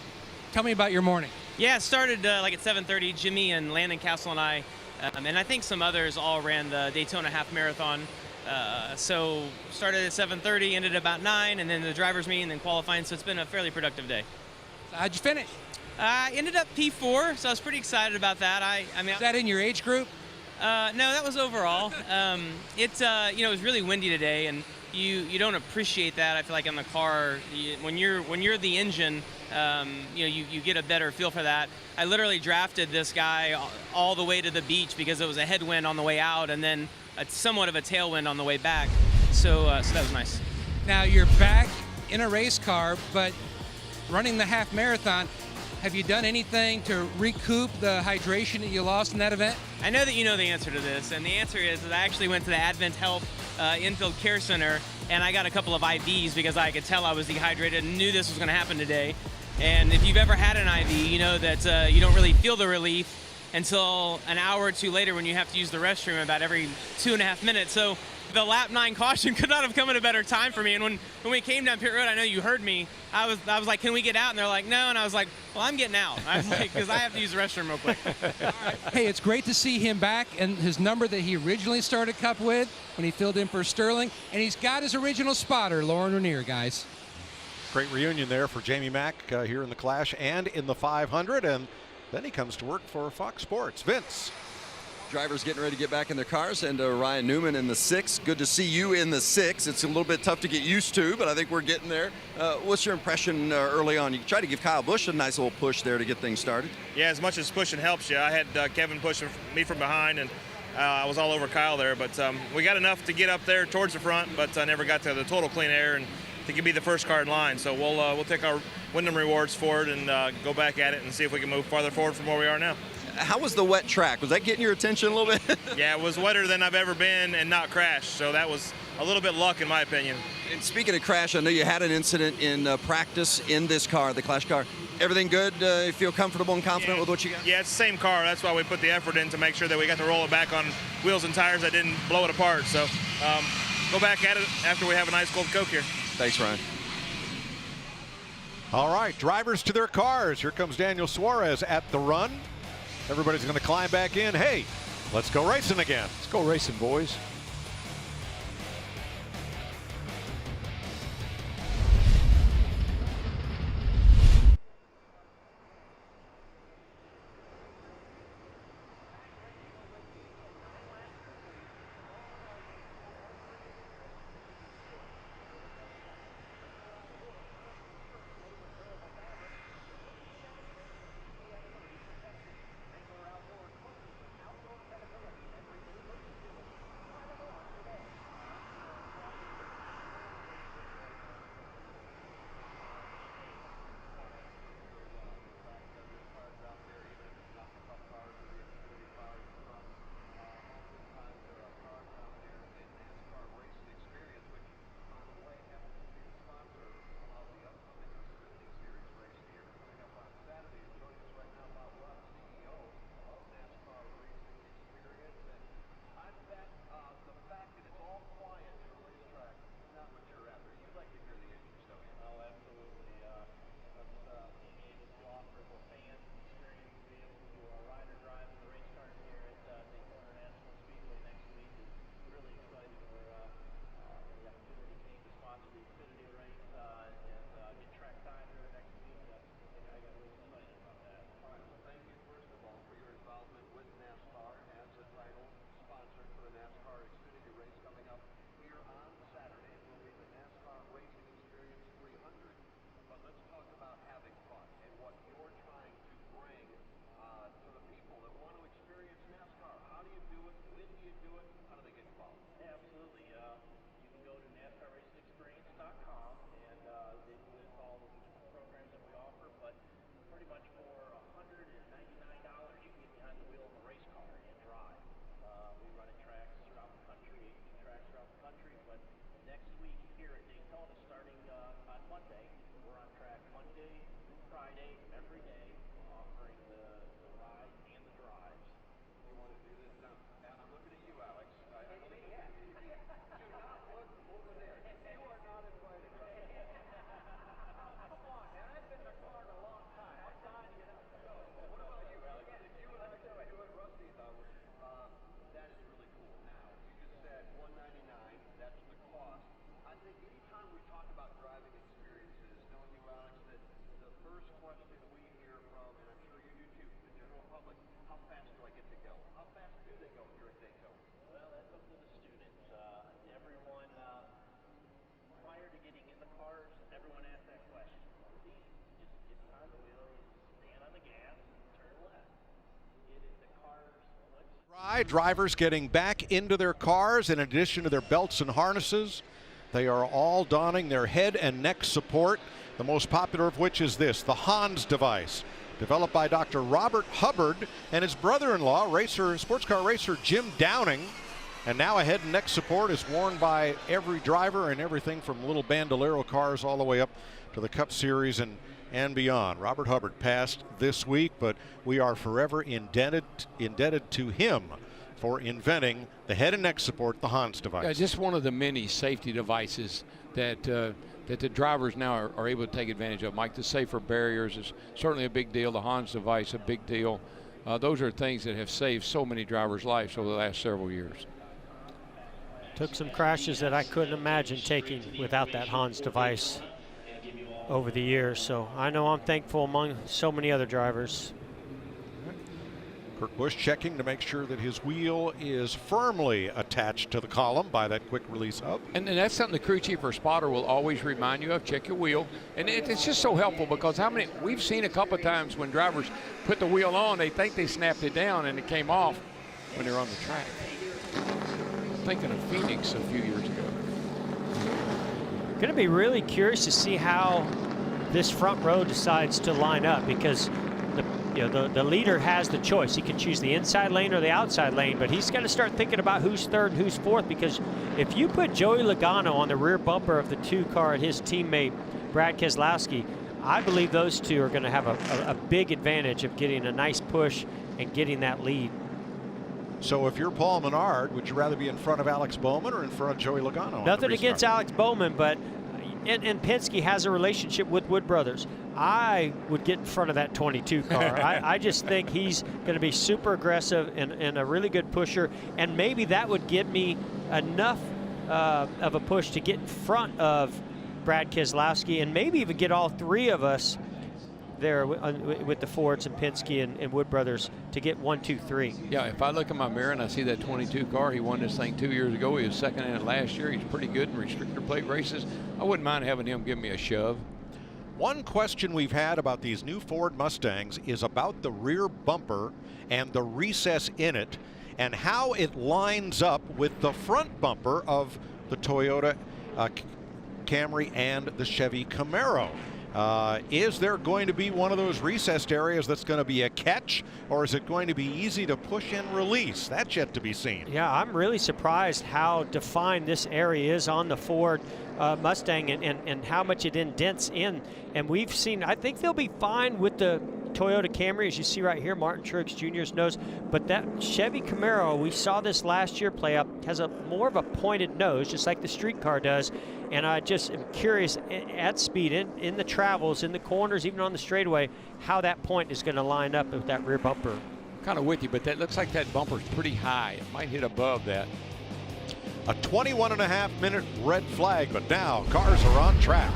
tell me about your morning.
Yeah, it started like at 7:30. Jimmy and Landon Castle and I, and I think some others all ran the Daytona half marathon. So started at 7:30, ended at about 9, and then the driver's meeting and then qualifying. So it's been a fairly productive day.
How'd you finish?
I ended up P4, so I was pretty excited about that. I mean,
is that in your age group?
No, that was overall. It was really windy today, and you don't appreciate that. I feel like in the car, when you're the engine, you get a better feel for that. I literally drafted this guy all the way to the beach because it was a headwind on the way out, and then somewhat of a tailwind on the way back. So that was nice.
Now you're back in a race car, but running the half marathon. Have you done anything to recoup the hydration that you lost in that event?
I know that you know the answer to this, and the answer is that I actually went to the Advent Health Infield Care Center, and I got a couple of IVs because I could tell I was dehydrated and knew this was going to happen today. And if you've ever had an IV, you know that you don't really feel the relief until an hour or two later when you have to use the restroom about every 2.5 minutes. So the lap 9 caution could not have come at a better time for me. And when we came down pit road, I know you heard me. I was like, can we get out? And they're like, no. And I was like, well, I'm getting out. I was like, because I have to use the restroom real quick.
Hey, it's great to see him back and his number that he originally started Cup with when he filled in for Sterling. And he's got his original spotter, Lauren Ranier, guys.
Great reunion there for Jamie Mack here in the Clash and in the 500. And then he comes to work for Fox Sports. Vince.
Drivers getting ready to get back in their cars, and Ryan Newman in the 6. Good to see you in the 6. It's a little bit tough to get used to, but I think we're getting there. What's your impression early on? You tried to give Kyle Busch a nice little push there to get things started.
Yeah, as much as pushing helps you. I had Kevin pushing me from behind, and I was all over Kyle there, but we got enough to get up there towards the front, but I never got to the total clean air, and I think it'd be the first car in line. So we'll take our Wyndham rewards forward and go back at it and see if we can move farther forward from where we are now.
How was the wet track? Was that getting your attention a little bit?
Yeah, it was wetter than I've ever been and not crashed, so that was a little bit luck in my opinion.
And speaking of crash, I know you had an incident in practice in this car, the Clash car. Everything good? You feel comfortable and confident with what you got?
Yeah, it's the same car. That's why we put the effort in to make sure that we got to roll it back on wheels and tires that didn't blow it apart. So go back at it after we have a nice cold Coke here.
Thanks, Ryan.
All right, drivers to their cars. Here comes Daniel Suarez at the run. Everybody's going to climb back in. Hey, let's go racing again.
Let's go racing, boys.
Drivers getting back into their cars in addition to their belts and harnesses. They are all donning their head and neck support, the most popular of which is this, the Hans device, developed by Dr. Robert Hubbard and his brother-in-law, sports car racer Jim Downing. And now a head and neck support is worn by every driver in everything from little Bandolero cars all the way up to the Cup Series and beyond. Robert Hubbard passed this week, but we are forever indebted to him for inventing the head and neck support, the Hans device.
Yeah, just one of the many safety devices that the drivers now are able to take advantage of. Mike, the safer barriers is certainly a big deal. The Hans device, a big deal. Those are things that have saved so many drivers' lives over the last several years.
Took some crashes that I couldn't imagine taking without that Hans device over the years. So I know I'm thankful among so many other drivers.
Kurt Busch checking to make sure that his wheel is firmly attached to the column by that quick release hub.
And that's something the crew chief or spotter will always remind you of. Check your wheel. And it's just so helpful because we've seen a couple of times when drivers put the wheel on, they think they snapped it down and it came off when they're on the track. I'm thinking of Phoenix a few years ago.
Going to be really curious to see how this front row decides to line up, because the leader has the choice. He can choose the inside lane or the outside lane, but he's got to start thinking about who's third and who's fourth, because if you put Joey Logano on the rear bumper of the 2 car and his teammate Brad Keselowski, I believe those two are going to have a big advantage of getting a nice push and getting that lead.
So if you're Paul Menard, would you rather be in front of Alex Bowman or in front of Joey Logano?
Nothing against Alex Bowman, but and Penske has a relationship with Wood Brothers. I would get in front of that 22 car. I just think he's going to be super aggressive and a really good pusher, and maybe that would give me enough of a push to get in front of Brad Keselowski, and maybe even get all 3 of us there with the Fords and Penske and Wood Brothers to get 1, 2, 3.
Yeah, if I look in my mirror and I see that 22 car, he won this thing 2 years ago. He was second in it last year. He's pretty good in restrictor plate races. I wouldn't mind having him give me a shove.
One question we've had about these new Ford Mustangs is about the rear bumper and the recess in it, and how it lines up with the front bumper of the Toyota Camry and the Chevy Camaro. Is there going to be one of those recessed areas that's going to be a catch, or is it going to be easy to push and release? That's yet to be seen.
Yeah, I'm really surprised how defined this area is on the Ford Mustang and how much it indents in. And we've seen, I think they'll be fine with the Toyota Camry, as you see right here, Martin Truex Jr.'s nose. But that Chevy Camaro, we saw this last year play up, has a more of a pointed nose, just like the street car does. And I just am curious at speed, in the travels, in the corners, even on the straightaway, how that point is going to line up with that rear bumper.
I'm kind of with you, but that looks like that bumper's pretty high. It might hit above that.
A 21.5-minute red flag, but now cars are on track.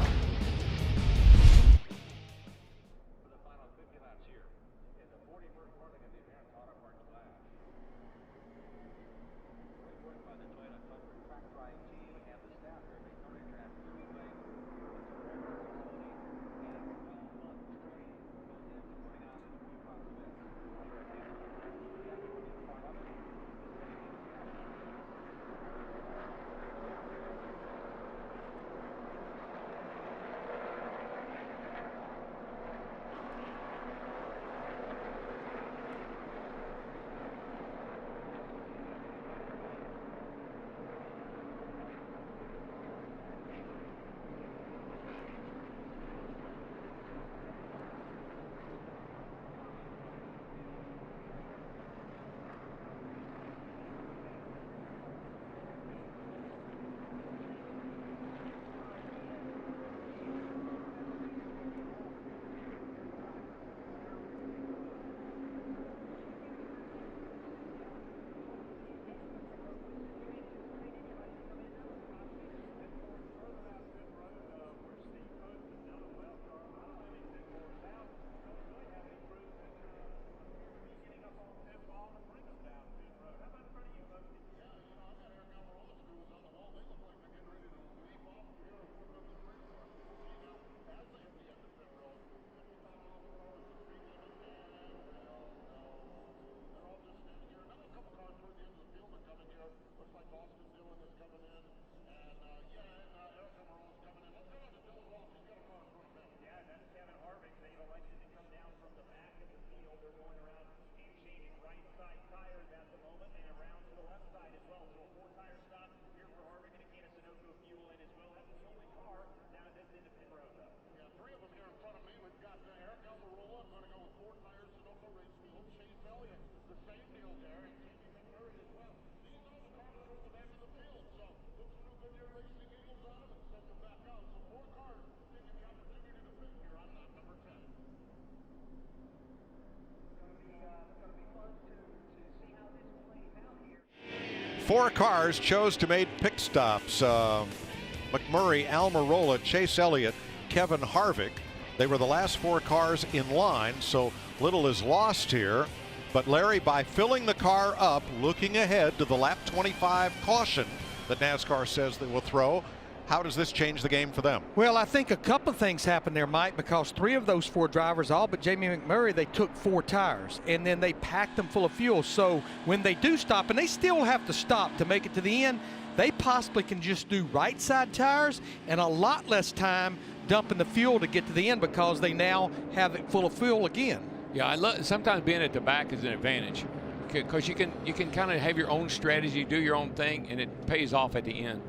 Four cars chose to make pit stops. McMurray, Almirola, Chase Elliott, Kevin Harvick. They were the last 4 cars in line, so little is lost here. But Larry, by filling the car up, looking ahead to the lap 25 caution that NASCAR says they will throw, how does this change the game for them?
Well, I think a couple of things happened there, Mike, because 3 of those 4 drivers, all but Jamie McMurray, they took 4 tires, and then they packed them full of fuel. So when they do stop, and they still have to stop to make it to the end, they possibly can just do right side tires and a lot less time dumping the fuel to get to the end because they now have it full of fuel again.
Yeah, I love sometimes being at the back is an advantage because you can kind of have your own strategy, do your own thing, and it pays off at the end.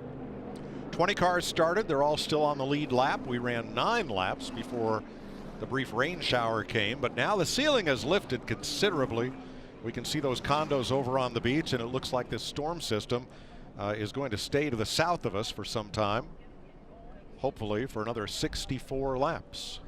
20 cars started. They're all still on the lead lap. We ran 9 laps before the brief rain shower came, but now the ceiling has lifted considerably. We can see those condos over on the beach, and it looks like this storm system is going to stay to the south of us for some time, hopefully for another 64 laps.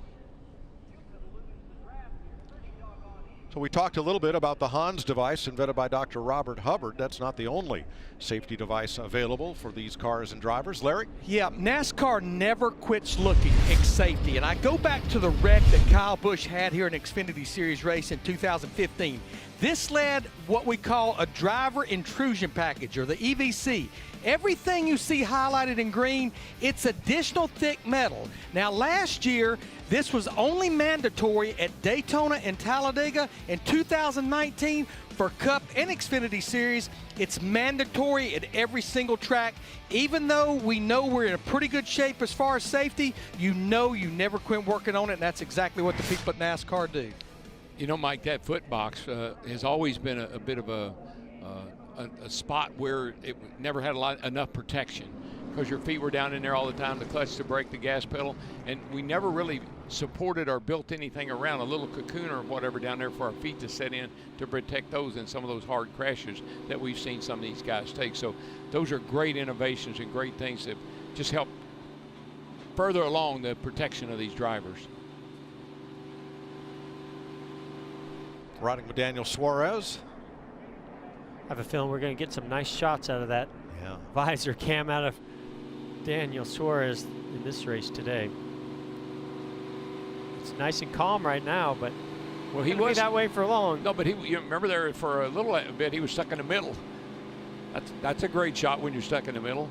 So we talked a little bit about the Hans device invented by Dr. Robert Hubbard. That's not the only safety device available for these cars and drivers. Larry?
Yeah, NASCAR never quits looking at safety. And I go back to the wreck that Kyle Busch had here in Xfinity Series race in 2015. This led what we call a driver intrusion package, or the EVC. Everything you see highlighted in green, it's additional thick metal. Now last year, this was only mandatory at Daytona and Talladega. In 2019, for Cup and Xfinity Series, it's mandatory at every single track. Even though we know we're in a pretty good shape as far as safety, you know you never quit working on it, and that's exactly what the people at NASCAR do.
You know, Mike, that foot box has always been a bit of a spot where it never had enough protection because your feet were down in there all the time, the clutch, the brake, the gas pedal, and we never really supported or built anything around a little cocoon or whatever down there for our feet to set in to protect those in some of those hard crashes that we've seen some of these guys take. So those are great innovations and great things that just help further along the protection of these drivers.
Riding with Daniel Suarez.
I have a feeling we're going to get some nice shots out of that visor cam out of Daniel Suarez in this race today. It's nice and calm right now, but he was that way for long.
No, but you remember there for a little bit he was stuck in the middle. That's a great shot when you're stuck in the middle.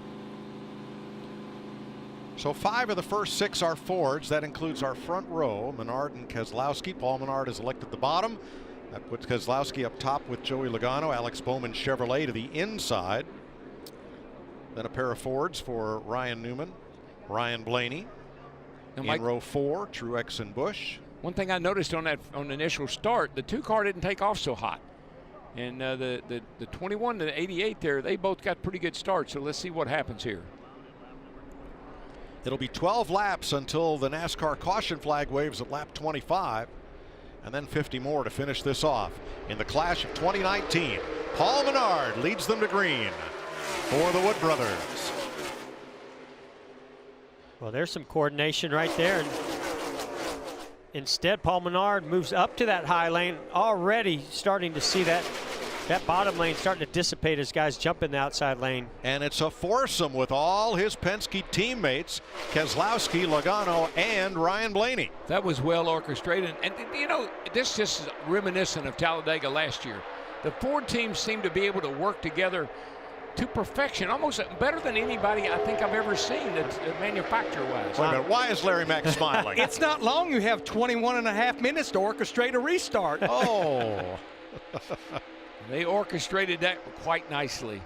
So 5 of the first 6 are Fords. That includes our front row, Menard and Keselowski. Paul Menard is elected the bottom. That puts Keselowski up top with Joey Logano, Alex Bowman Chevrolet to the inside. Then a pair of Fords for Ryan Newman, Ryan Blaney. In row 4, Truex and Busch.
One thing I noticed on the initial start, the 2 car didn't take off so hot. And the 21 to the 88 there, they both got pretty good starts. So let's see what happens here.
It'll be 12 laps until the NASCAR caution flag waves at lap 25. And then 50 more to finish this off. In the clash of 2019, Paul Menard leads them to green for the Wood brothers.
Well, there's some coordination right there. And instead, Paul Menard moves up to that high lane, already starting to see that bottom lane starting to dissipate as guys jump in the outside lane.
And it's a foursome with all his Penske teammates, Keselowski, Logano, and Ryan Blaney.
That was well orchestrated. And, you know, this just is reminiscent of Talladega last year. The Ford teams seem to be able to work together to perfection, almost better than anybody I think I've ever seen manufacturer-wise.
Wait a minute, why is Larry Mack smiling?
It's not long. You have 21.5 minutes to orchestrate a restart.
Oh.
They orchestrated that quite nicely.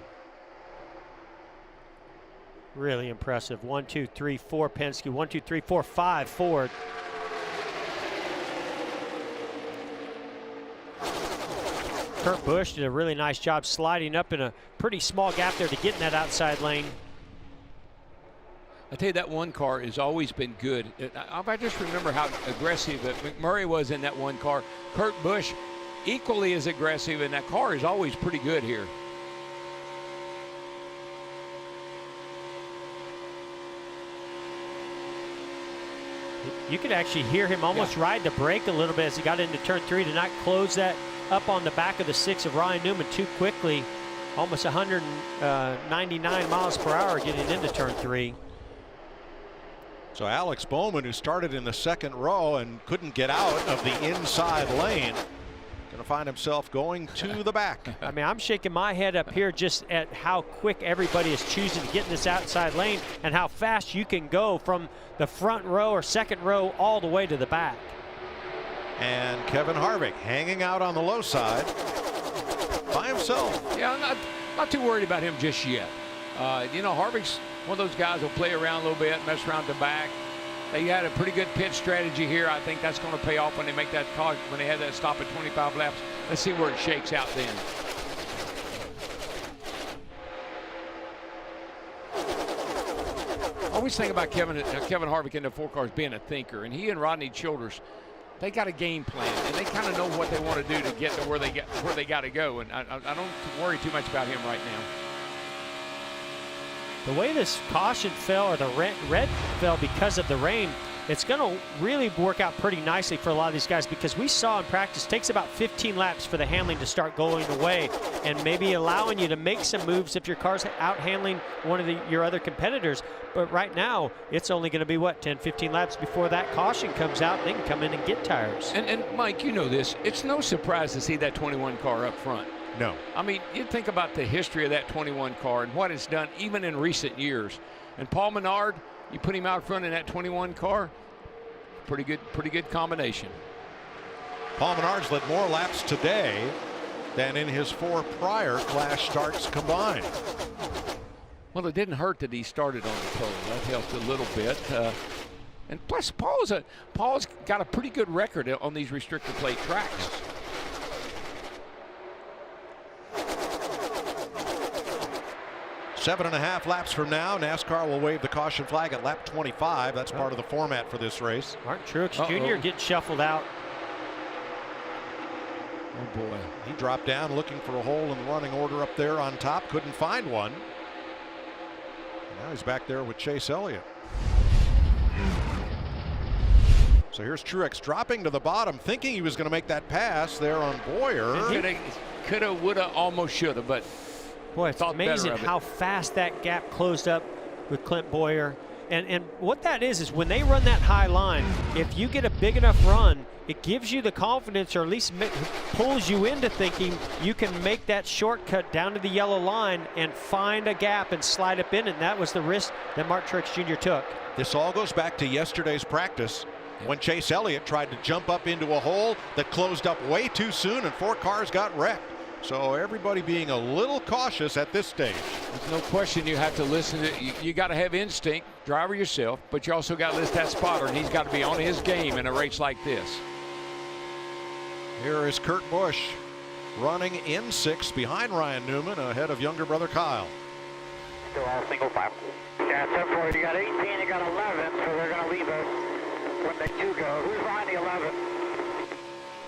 Really impressive. 1, 2, 3, 4 Penske. 1, 2, 3, 4, 5 Ford. Kurt Busch did a really nice job sliding up in a pretty small gap there to get in that outside lane.
I tell you, that one car has always been good. I just remember how aggressive that McMurray was in that one car. Kurt Busch equally as aggressive, and that car is always pretty good here.
You could actually hear him almost ride the brake a little bit as he got into turn 3 to not close that up on the back of the 6 of Ryan Newman too quickly. Almost 199 miles per hour getting into turn 3.
So Alex Bowman, who started in the second row and couldn't get out of the inside lane, going to find himself going to the back.
I mean, I'm shaking my head up here just at how quick everybody is choosing to get in this outside lane and how fast you can go from the front row or second row all the way to the back.
And Kevin Harvick hanging out on the low side by himself.
Yeah, I'm not too worried about him just yet. You know, Harvick's one of those guys who'll play around a little bit, mess around the back. They had a pretty good pit strategy here. I think that's going to pay off when they make that call, when they have that stop at 25 laps. Let's see where it shakes out then. I always think about Kevin Harvick in the 4 cars being a thinker, and he and Rodney Childers, they got a game plan, and they kind of know what they want to do to get to where they got to go. And I don't worry too much about him right now.
The way this caution fell, or the red fell because of the rain, it's going to really work out pretty nicely for a lot of these guys, because we saw in practice it takes about 15 laps for the handling to start going away and maybe allowing you to make some moves if your car's out handling one of your other competitors. But right now, it's only going to be, what, 10, 15 laps before that caution comes out. They can come in and get tires.
And Mike, you know this. It's no surprise to see that 21 car up front.
No.
I mean, you think about the history of that 21 car and what it's done even in recent years. And Paul Menard, you put him out front in that 21 car, pretty good combination.
Paul Menard's led more laps today than in his 4 prior Clash starts combined.
Well, it didn't hurt that he started on the pole. That helped a little bit. And plus, Paul's got a pretty good record on these restrictor plate tracks.
Seven and a half laps from now, NASCAR will wave the caution flag at lap 25. That's part of the format for this race.
Martin Truex Jr. gets shuffled out.
Oh boy.
He dropped down looking for a hole in the running order up there on top. Couldn't find one. And now he's back there with Chase Elliott. So here's Truex dropping to the bottom, thinking he was going to make that pass there on Boyer.
Coulda, woulda, almost shoulda, but
boy, it's amazing how fast that gap closed up with Clint Boyer. And what that is when they run that high line, if you get a big enough run, it gives you the confidence, or at least pulls you into thinking you can make that shortcut down to the yellow line and find a gap and slide up in. And that was the risk that Martin Truex Jr. took.
This all goes back to yesterday's practice when Chase Elliott tried to jump up into a hole that closed up way too soon and 4 cars got wrecked. So everybody being a little cautious at this stage.
There's no question you have to listen to. You got to have instinct, driver yourself, but you also got to list that spotter, and he's got to be on his game in a race like this.
Here is Kurt Busch running in 6th behind Ryan Newman, ahead of younger brother Kyle.
Still all single file. Yeah, so far you got 18, you got 11, so they're going to leave us when the 2 go. Who's behind the 11?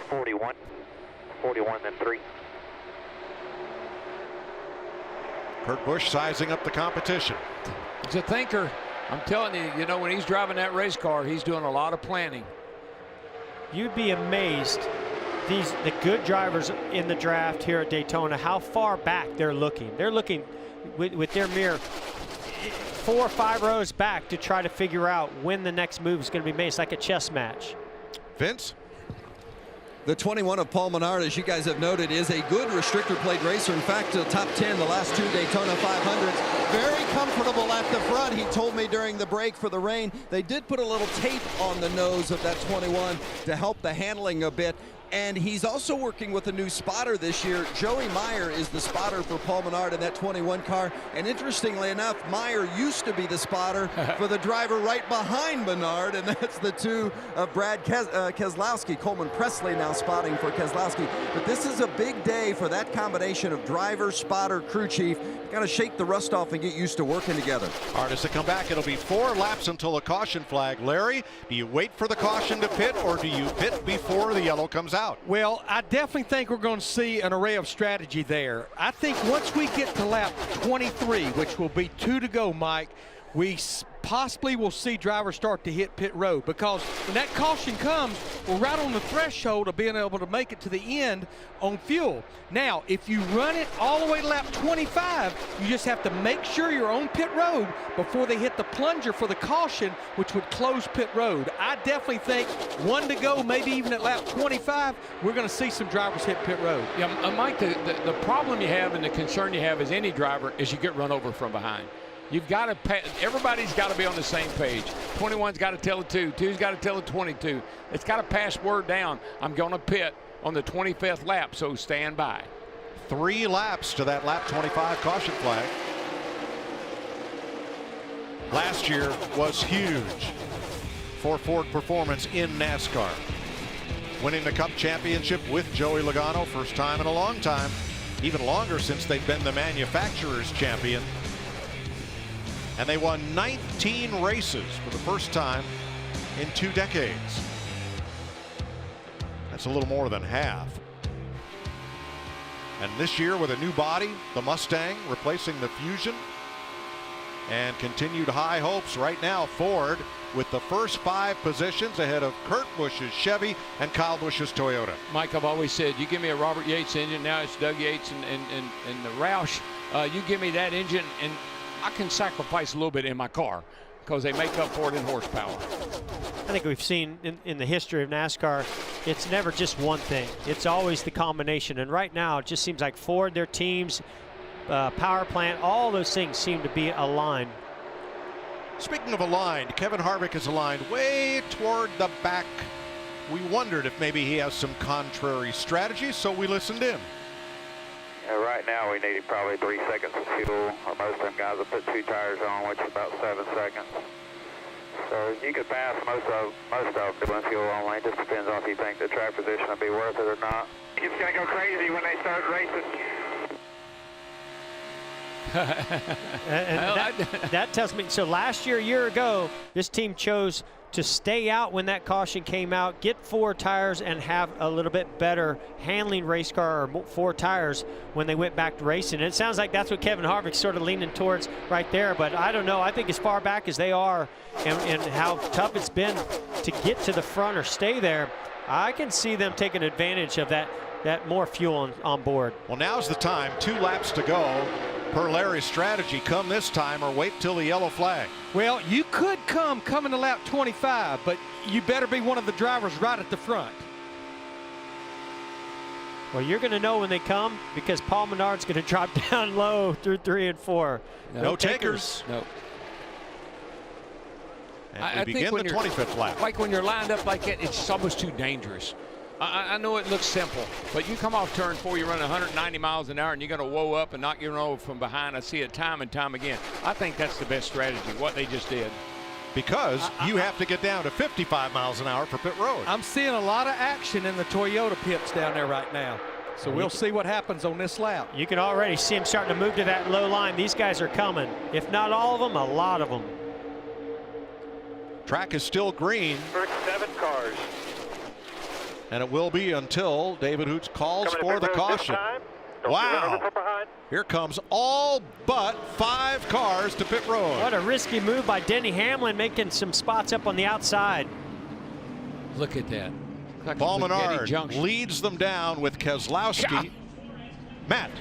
41. 41, then 3.
Kurt Busch sizing up the competition.
He's a thinker. I'm telling you, you know, when he's driving that race car, he's doing a lot of planning.
You'd be amazed, the good drivers in the draft here at Daytona, how far back they're looking. They're looking with their mirror 4 or 5 rows back to try to figure out when the next move is going to be made. It's like a chess match.
Vince?
The 21 of Paul Menard, as you guys have noted, is a good restrictor plate racer. In fact, top 10 the last 2 Daytona 500s. Very comfortable at the front. He told me during the break for the rain, they did put a little tape on the nose of that 21 to help the handling a bit. And he's also working with a new spotter this year. Joey Meyer is the spotter for Paul Menard in that 21 car. And interestingly enough, Meyer used to be the spotter for the driver right behind Menard, and that's the 2 of Brad Keselowski. Coleman Presley now spotting for Keselowski. But this is a big day for that combination of driver, spotter, crew chief. Got to shake the rust off and get used to working together.
All right, as they come back, it'll be 4 laps until the caution flag. Larry, do you wait for the caution to pit, or do you pit before the yellow comes out?
Well, I definitely think we're going to see an array of strategy there. I think once we get to lap 23, which will be 2 to go, Mike, possibly will see drivers start to hit pit road, because when that caution comes, we're right on the threshold of being able to make it to the end on fuel. Now, if you run it all the way to lap 25, you just have to make sure you're on pit road before they hit the plunger for the caution, which would close pit road. I definitely think 1 to go, maybe even at lap 25, we're going to see some drivers hit pit road.
Yeah, Mike, the problem you have and the concern you have as any driver is you get run over from behind. You've got to, everybody's got to be on the same page. 21's got to tell the 2, 2's got to tell the 22. It's got to pass word down. I'm going to pit on the 25th lap, so stand by.
3 laps to that lap 25 caution flag. Last year was huge for Ford Performance in NASCAR. Winning the Cup championship with Joey Logano, first time in a long time, even longer since they've been the manufacturer's champion. And they won 19 races for the first time in 2 decades. That's a little more than half. And this year with a new body, the Mustang replacing the Fusion, and continued high hopes right now. Ford with the first 5 positions ahead of Kurt Busch's Chevy and Kyle Busch's Toyota.
Mike, I've always said, you give me a Robert Yates engine, now it's Doug Yates and the Roush. You give me that engine and I can sacrifice a little bit in my car because they make up for it in horsepower.
I think we've seen in the history of NASCAR, it's never just one thing. It's always the combination. And right now, it just seems like Ford, their teams, power plant, all those things seem to be aligned.
Speaking of aligned, Kevin Harvick is aligned way toward the back. We wondered if maybe he has some contrary strategy, so we listened in.
Right now we need probably 3 seconds of fuel. Most of them guys will put 2 tires on, which is about 7 seconds. So you could pass most of them doing fuel only. It just depends on if you think the track position will be worth it or not. It's going to go crazy when they start racing.
and that tells me, so last year, a year ago, this team chose to stay out when that caution came out, get 4 tires, and have a little bit better handling race car or 4 tires when they went back to racing. And it sounds like that's what Kevin Harvick's sort of leaning towards right there. But I don't know. I think as far back as they are and how tough it's been to get to the front or stay there, I can see them taking advantage of that more fuel on board.
Well, now's the time. 2 laps to go. Per Larry's strategy, come this time or wait till the yellow flag.
Well, you could coming to lap 25, but you better be one of the drivers right at the front.
Well, you're going to know when they come because Paul Menard's going to drop down low through 3 and 4.
No takers.
No.
And we begin the 25th lap.
Like when you're lined up like that, it's almost too dangerous. I know it looks simple, but you come off turn 4, you run 190 miles an hour, and you're going to whoa up and knock you over from behind. I see it time and time again. I think that's the best strategy, what they just did.
Because you have to get down to 55 miles an hour for pit road.
I'm seeing a lot of action in the Toyota pits down there right now. So we'll see what happens on this lap.
You can already see them starting to move to that low line. These guys are coming. If not all of them, a lot of them.
Track is still green.
First 7 cars.
And it will be until David Hoots calls for the caution. Wow. Here comes all but 5 cars to pit road.
What a risky move by Denny Hamlin, making some spots up on the outside.
Look at that. Like
Paul Menard leads them down with Keselowski. Yeah. Matt.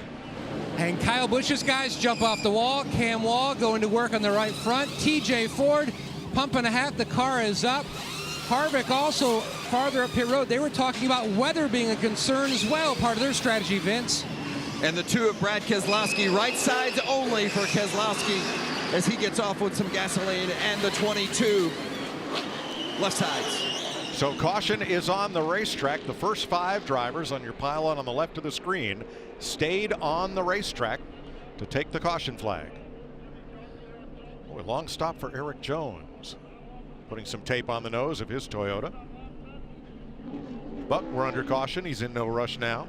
And Kyle Busch's guys jump off the wall. Cam Wall going to work on the right front. TJ Ford pumping a hat. The car is up. Harvick also farther up pit road. They were talking about weather being a concern as well, part of their strategy, Vince.
And the 2 of Brad Keselowski, right sides only for Keselowski as he gets off with some gasoline, and the 22 left sides.
So caution is on the racetrack. The first 5 drivers on your pylon on the left of the screen stayed on the racetrack to take the caution flag. Boy, long stop for Eric Jones. Putting some tape on the nose of his Toyota. But we're under caution. He's in no rush now.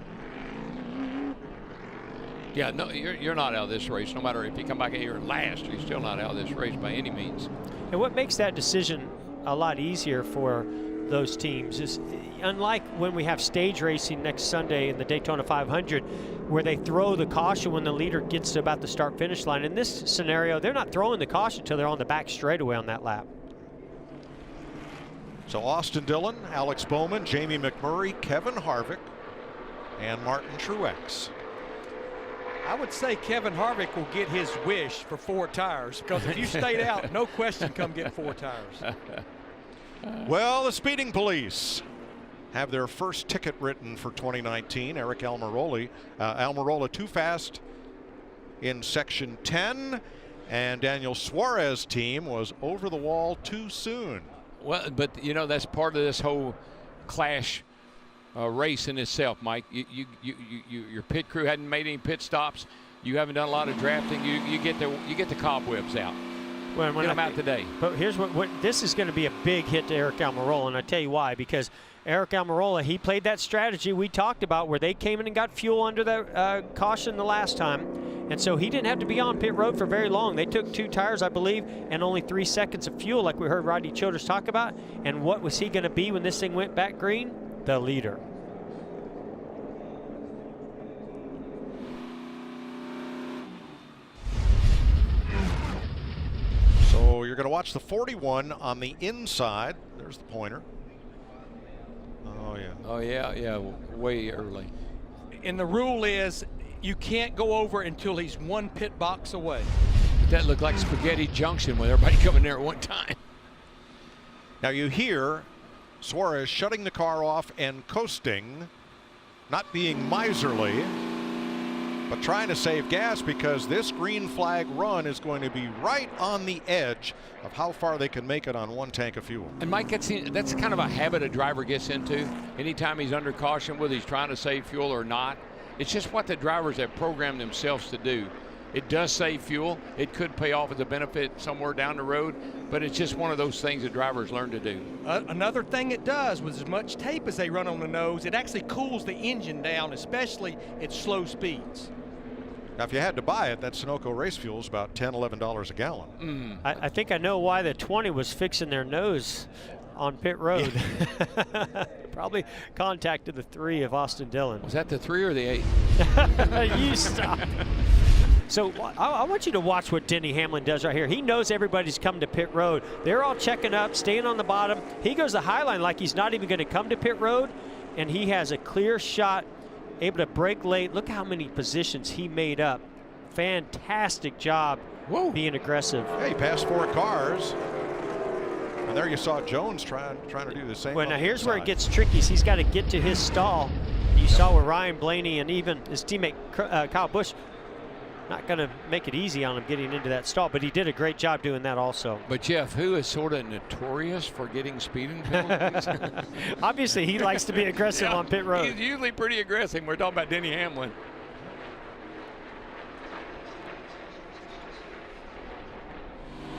Yeah, no, you're not out of this race. No matter if you come back here last, you're still not out of this race by any means.
And what makes that decision a lot easier for those teams is unlike when we have stage racing next Sunday in the Daytona 500, where they throw the caution when the leader gets to about the start-finish line. In this scenario, they're not throwing the caution until they're on the back straightaway on that lap.
So Austin Dillon, Alex Bowman, Jamie McMurray, Kevin Harvick, and Martin Truex.
I would say Kevin Harvick will get his wish for 4 tires, because if you stayed out, no question, come get 4 tires.
Well, the speeding police have their first ticket written for 2019. Eric Almirola too fast in section 10, and Daniel Suarez's team was over the wall too soon.
Well, but you know, that's part of this whole clash race in itself, Mike. Your pit crew hadn't made any pit stops. You haven't done a lot of drafting. You get the cobwebs out. Well, get them out today.
But here's what this is going to be a big hit to Eric Almirola, and I tell you why. Because Eric Almirola, he played that strategy we talked about where they came in and got fuel under the caution the last time, and so he didn't have to be on pit road for very long. They took 2 tires, I believe, and only 3 seconds of fuel, like we heard Rodney Childers talk about. And what was he going to be when this thing went back green? The leader.
So you're going to watch the 41 on the inside. There's the pointer. Oh, yeah.
Oh, yeah, way early.
And the rule is you can't go over until he's 1 pit box away.
That looked like Spaghetti Junction with everybody coming there at one time.
Now you hear Suarez shutting the car off and coasting, not being miserly, but trying to save gas, because this green flag run is going to be right on the edge of how far they can make it on 1 tank of fuel.
And Mike, that's kind of a habit a driver gets into. Anytime he's under caution, whether he's trying to save fuel or not, it's just what the drivers have programmed themselves to do. It does save fuel. It could pay off as a benefit somewhere down the road, but it's just one of those things that drivers learn to do.
Another thing it does, with as much tape as they run on the nose, it actually cools the engine down, especially at slow speeds.
Now, if you had to buy it, that Sunoco race fuel is about $10, $11 a gallon.
I think I know why the 20 was fixing their nose on pit road. Probably contacted the 3 of Austin Dillon.
Was that the 3 or the 8?
You stop. So I want you to watch what Denny Hamlin does right here. He knows everybody's coming to pit road. They're all checking up, staying on the bottom. He goes the high line like he's not even going to come to pit road, and he has a clear shot, able to brake late. Look how many positions he made up. Fantastic job being aggressive.
Yeah, he passed 4 cars. And there you saw Jones trying to do the same.
Well, now here's where it gets tricky. He's got to get to his stall. You saw with Ryan Blaney and even his teammate Kyle Busch, not going to make it easy on him getting into that stall, but he did a great job doing that also.
But Jeff, who is sort of notorious for getting speeding penalties?
Obviously, he likes to be aggressive on pit road.
He's usually pretty aggressive. We're talking about Denny Hamlin.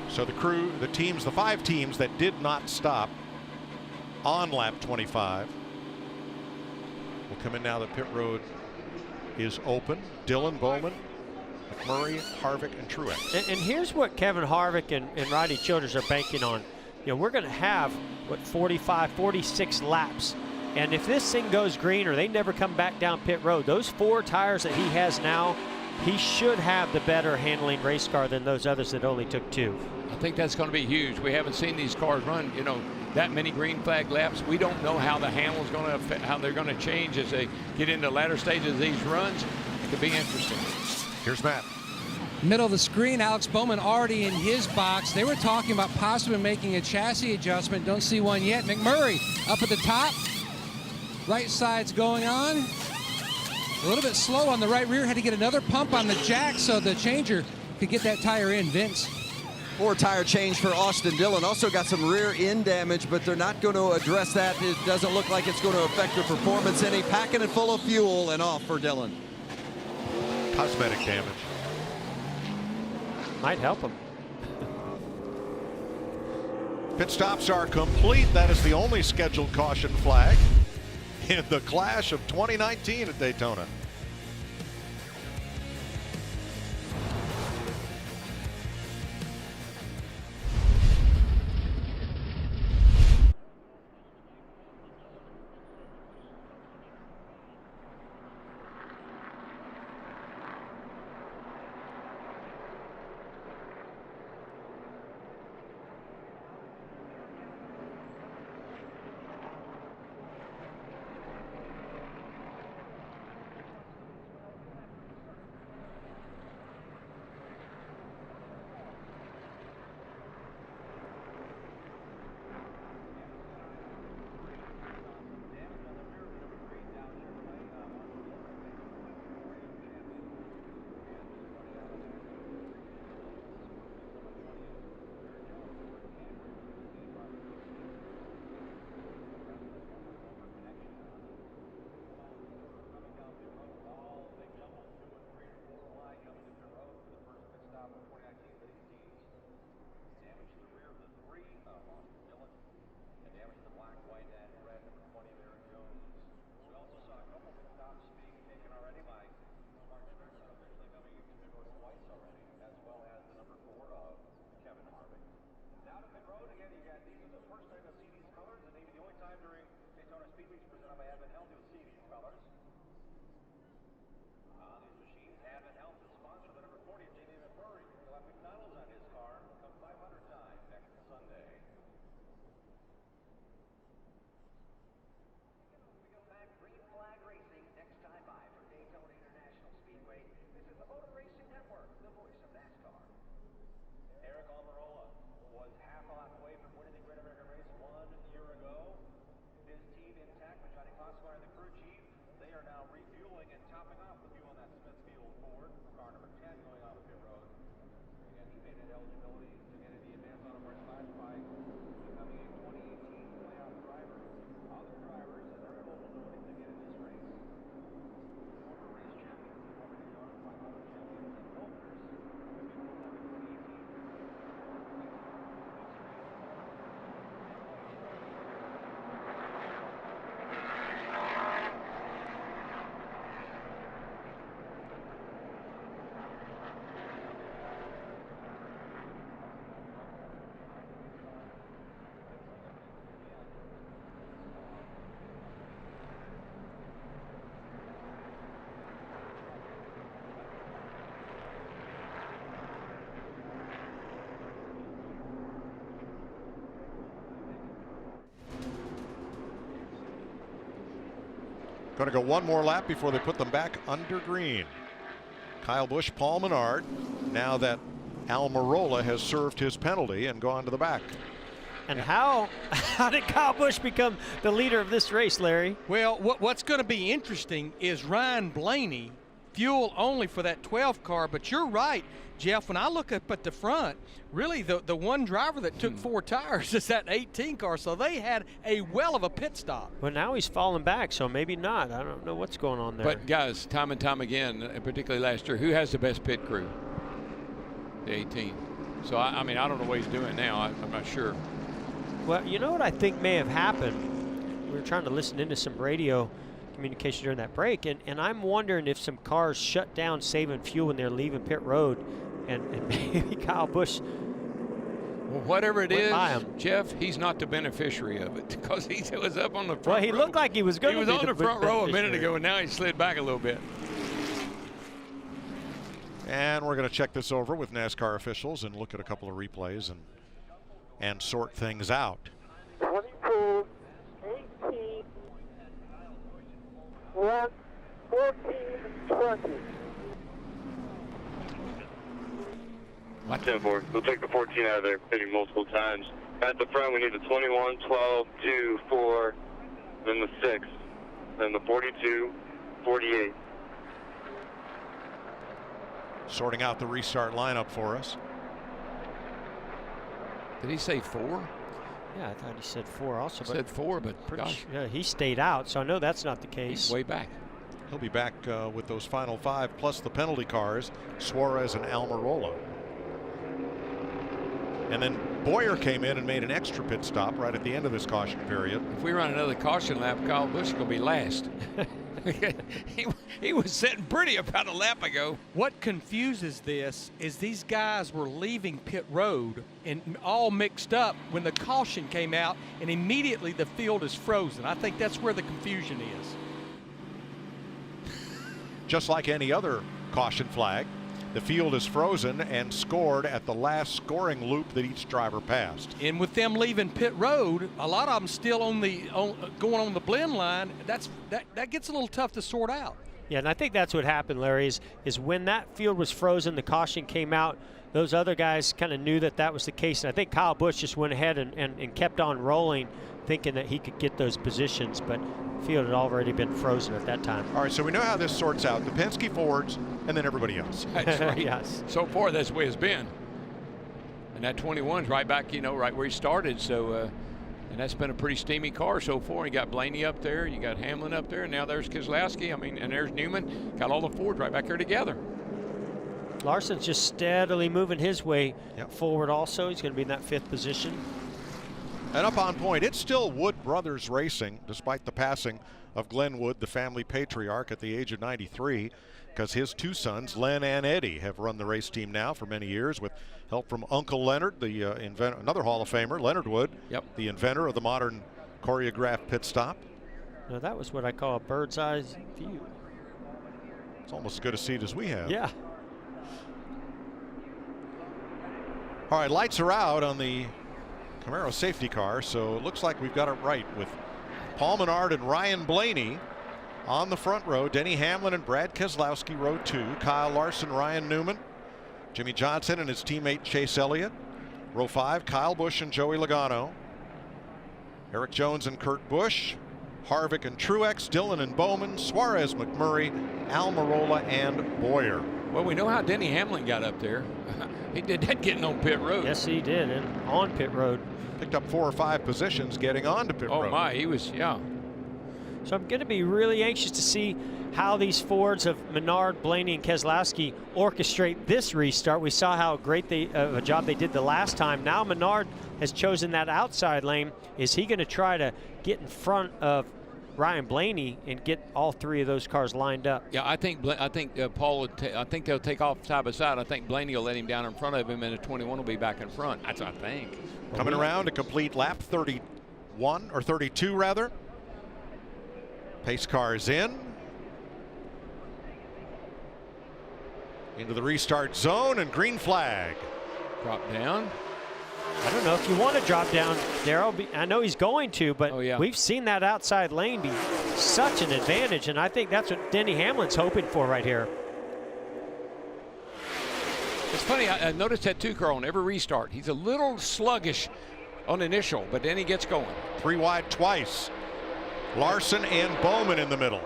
So the teams, the 5 teams that did not stop on lap 25 will come in now that pit road is open. Dillon, Bowman, McMurray, Harvick, and Truex.
And here's what Kevin Harvick and Rodney Childers are banking on. You know, we're going to have, 46 laps. And if this thing goes green or they never come back down pit road, those 4 tires that he has now, he should have the better handling race car than those others that only took 2.
I think that's going to be huge. We haven't seen these cars run, that many green flag laps. We don't know how the handle's going to affect, how they're going to change as they get into latter stages of these runs. It could be interesting.
Here's Matt.
Middle of the screen, Alex Bowman already in his box. They were talking about possibly making a chassis adjustment. Don't see one yet. McMurray up at the top. Right side's going on. A little bit slow on the right rear. Had to get another pump on the jack so the changer could get that tire in. Vince.
4 tire change for Austin Dillon. Also got some rear end damage, but they're not going to address that. It doesn't look like it's going to affect the performance any. Packing it full of fuel and off for Dillon.
Cosmetic damage.
Might help him.
Pit stops are complete. That is the only scheduled caution flag in the clash of 2019 at Daytona. Going to go one more lap before they put them back under green. Kyle Busch, Paul Menard, now that Almirola has served his penalty and gone to the back.
And how did Kyle Busch become the leader of this race, Larry?
Well, what's going to be interesting is Ryan Blaney, fuel only for that 12 car. But you're right, Jeff, when I look up at the front, really the one driver that took 4 tires is that 18 car. So they had a well of a pit stop.
Well, now he's falling back, so maybe not. I don't know what's going on there.
But, guys, time and time again, and particularly last year, who has the best pit crew? The 18. So, I mean, I don't know what he's doing now. I'm not sure.
Well, you know what I think may have happened? We were trying to listen into some radio communication during that break, and I'm wondering if some cars shut down saving fuel when they're leaving pit road, and maybe Kyle Busch.
Well, whatever it is, Jeff, he's not the beneficiary of it because he was up on the front row.
Well, he looked like he was going to be
on the front row a minute ago, and now he slid back a little bit.
And we're going to check this over with NASCAR officials and look at a couple of replays and sort things out.
22, 18, 1, 14, 20.
10-4. We'll take the 14 out of there, pitting multiple times. At the front, we need the 21, 12, 2, 4, then the 6, then the 42, 48.
Sorting out the restart lineup for us.
Did he say 4?
Yeah, I thought he said 4 also.
Said 4, but gosh.
Yeah, he stayed out, so I know that's not the case.
He's way back.
He'll be back with those final 5 plus the penalty cars, Suarez and Almirola. And then Boyer came in and made an extra pit stop right at the end of this caution period.
If we run another caution lap, Kyle Busch is going to be last. he was sitting pretty about a lap ago.
What confuses this is these guys were leaving pit road and all mixed up when the caution came out, and immediately the field is frozen. I think that's where the confusion is.
Just like any other caution flag, the field is frozen and scored at the last scoring loop that each driver passed.
And with them leaving pit road, a lot of them still going on the blend line. That gets a little tough to sort out.
Yeah, and I think that's what happened, Larry, is when that field was frozen, the caution came out, those other guys kind of knew that was the case. And I think Kyle Busch just went ahead and kept on rolling, thinking that he could get those positions, but the field had already been frozen at that time.
All right, so we know how this sorts out. The Penske Fords and then everybody else.
That's right.
Yes.
So far, that's the way it's been. And that 21's right back, right where he started. So, and that's been a pretty steamy car so far. You got Blaney up there, you got Hamlin up there, and now there's Keselowski. I mean, and there's Newman. Got all the Fords right back there together.
Larson's just steadily moving his way forward also. He's going to be in that 5th position.
And up on point, it's still Wood Brothers Racing, despite the passing of Glenn Wood, the family patriarch, at the age of 93, because his 2 sons, Len and Eddie, have run the race team now for many years with help from Uncle Leonard, the another Hall of Famer, Leonard Wood, the inventor of the modern choreographed pit stop.
Now that was what I call a bird's eye view.
It's almost as good a seat as we have.
Yeah.
All right, lights are out on the Camaro safety car, so it looks like we've got it right with Paul Menard and Ryan Blaney on the front row. Denny Hamlin and Brad Keselowski, row 2. Kyle Larson, Ryan Newman, Jimmy Johnson and his teammate Chase Elliott. Row 5, Kyle Busch and Joey Logano. Eric Jones and Kurt Busch. Harvick and Truex, Dillon and Bowman, Suarez, McMurray, Almirola, and Boyer.
Well, we know how Denny Hamlin got up there. He did that getting on pit road.
Yes, he did, and on pit road.
Picked up 4 or 5 positions getting onto pit road.
Oh, my, he was, yeah.
So I'm going to be really anxious to see how these Fords of Menard, Blaney, and Keselowski orchestrate this restart. We saw how great of a job they did the last time. Now Menard has chosen that outside lane. Is he going to try to get in front of Ryan Blaney and get all 3 of those cars lined up?
Yeah, I think Paul would. I think they'll take off side by side. I think Blaney will let him down in front of him, and the 21 will be back in front. That's what I think.
Coming around to complete lap 31 or 32 rather. Pace car is in. Into the restart zone and green flag.
Drop down.
I don't know if you want to drop down, Darrell. I know he's going to, but we've seen that outside lane be such an advantage, and I think that's what Denny Hamlin's hoping for right here.
It's funny, I noticed that too, Carl, on every restart. He's a little sluggish on initial, but then he gets going.
3 wide twice. Larson and Bowman in the middle.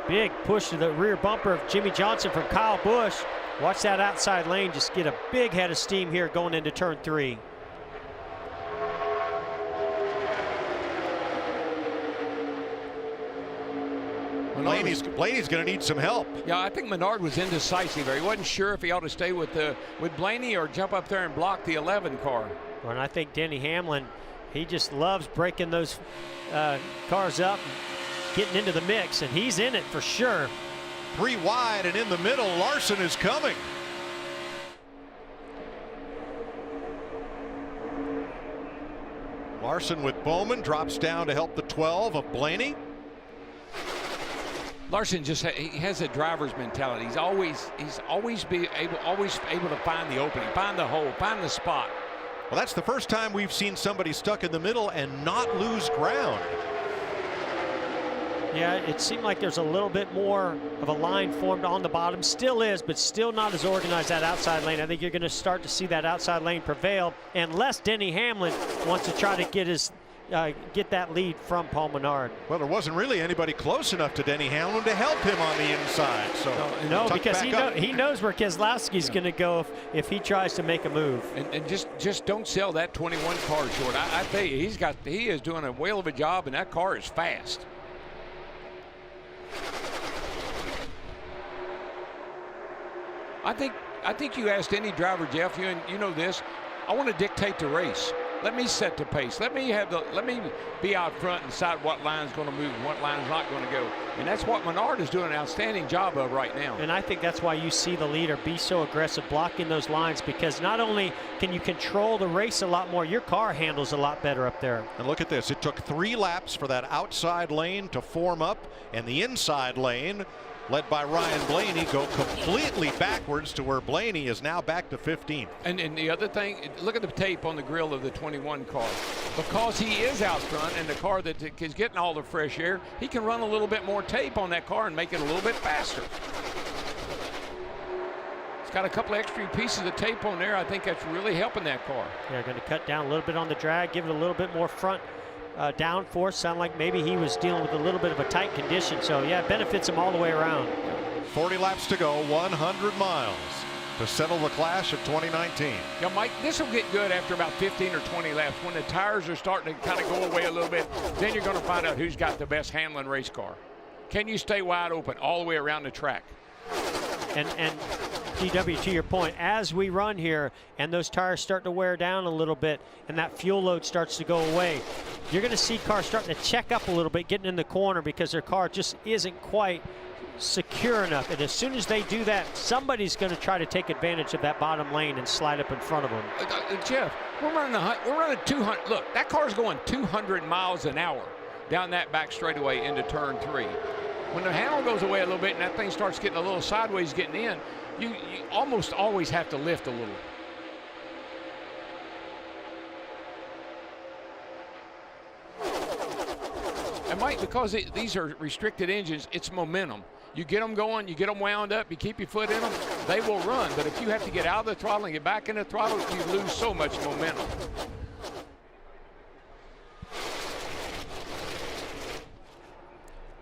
Big push to the rear bumper of Jimmy Johnson from Kyle Busch. Watch that outside lane just get a big head of steam here going into turn 3.
Blaney's going to need some help.
Yeah, I think Menard was indecisive there. He wasn't sure if he ought to stay with Blaney or jump up there and block the 11 car.
Well, and I think Denny Hamlin, he just loves breaking those cars up and getting into the mix, and he's in it for sure.
3 wide and in the middle, Larson is coming. Larson with Bowman drops down to help the 12 of Blaney.
Larson he has a driver's mentality. He's always able to find the opening, find the hole, find the spot.
Well, that's the first time we've seen somebody stuck in the middle and not lose ground.
Yeah, it seemed like there's a little bit more of a line formed on the bottom. Still is, but still not as organized that outside lane. I think you're going to start to see that outside lane prevail unless Denny Hamlin wants to try to get that lead from Paul Menard.
Well, there wasn't really anybody close enough to Denny Hamlin to help him on the inside. So
no, because he knows where Keselowski's going to go if he tries to make a move.
And just don't sell that 21 car short. I tell you, he is doing a whale of a job, and that car is fast. I think you asked any driver, Jeff, you know this. I want to dictate the race. Let me set the pace. Let me be out front and decide what line's going to move and what line's not going to go. And that's what Menard is doing an outstanding job of right now.
And I think that's why you see the leader be so aggressive blocking those lines, because not only can you control the race a lot more, your car handles a lot better up there.
And look at this. It took 3 laps for that outside lane to form up, and the inside lane, led by Ryan Blaney, go completely backwards to where Blaney is now back to 15th.
And the other thing, look at the tape on the grill of the 21 car. Because he is out front and the car that is getting all the fresh air, he can run a little bit more tape on that car and make it a little bit faster. It's got a couple extra pieces of tape on there. I think that's really helping that car.
They're going to cut down a little bit on the drag, give it a little bit more front downforce. Sound like maybe he was dealing with a little bit of a tight condition. So yeah, it benefits him all the way around.
40 laps to go, 100 miles to settle the clash of 2019.
Yeah, Mike, this will get good after about 15 or 20 laps. When the tires are starting to kind of go away a little bit, then you're going to find out who's got the best Hamlin race car. Can you stay wide open all the way around the track?
And GW, to your point, as we run here and those tires start to wear down a little bit and that fuel load starts to go away, you're going to see cars starting to check up a little bit, getting in the corner because their car just isn't quite secure enough. And as soon as they do that, somebody's going to try to take advantage of that bottom lane and slide up in front of them.
Jeff, we're running 200. Look, that car's going 200 miles an hour down that back straightaway into turn 3. When the handle goes away a little bit and that thing starts getting a little sideways getting in, you almost always have to lift a little. And Mike, because these are restricted engines, it's momentum. You get them going, you get them wound up, you keep your foot in them, they will run. But if you have to get out of the throttle and get back in the throttle, you lose so much momentum.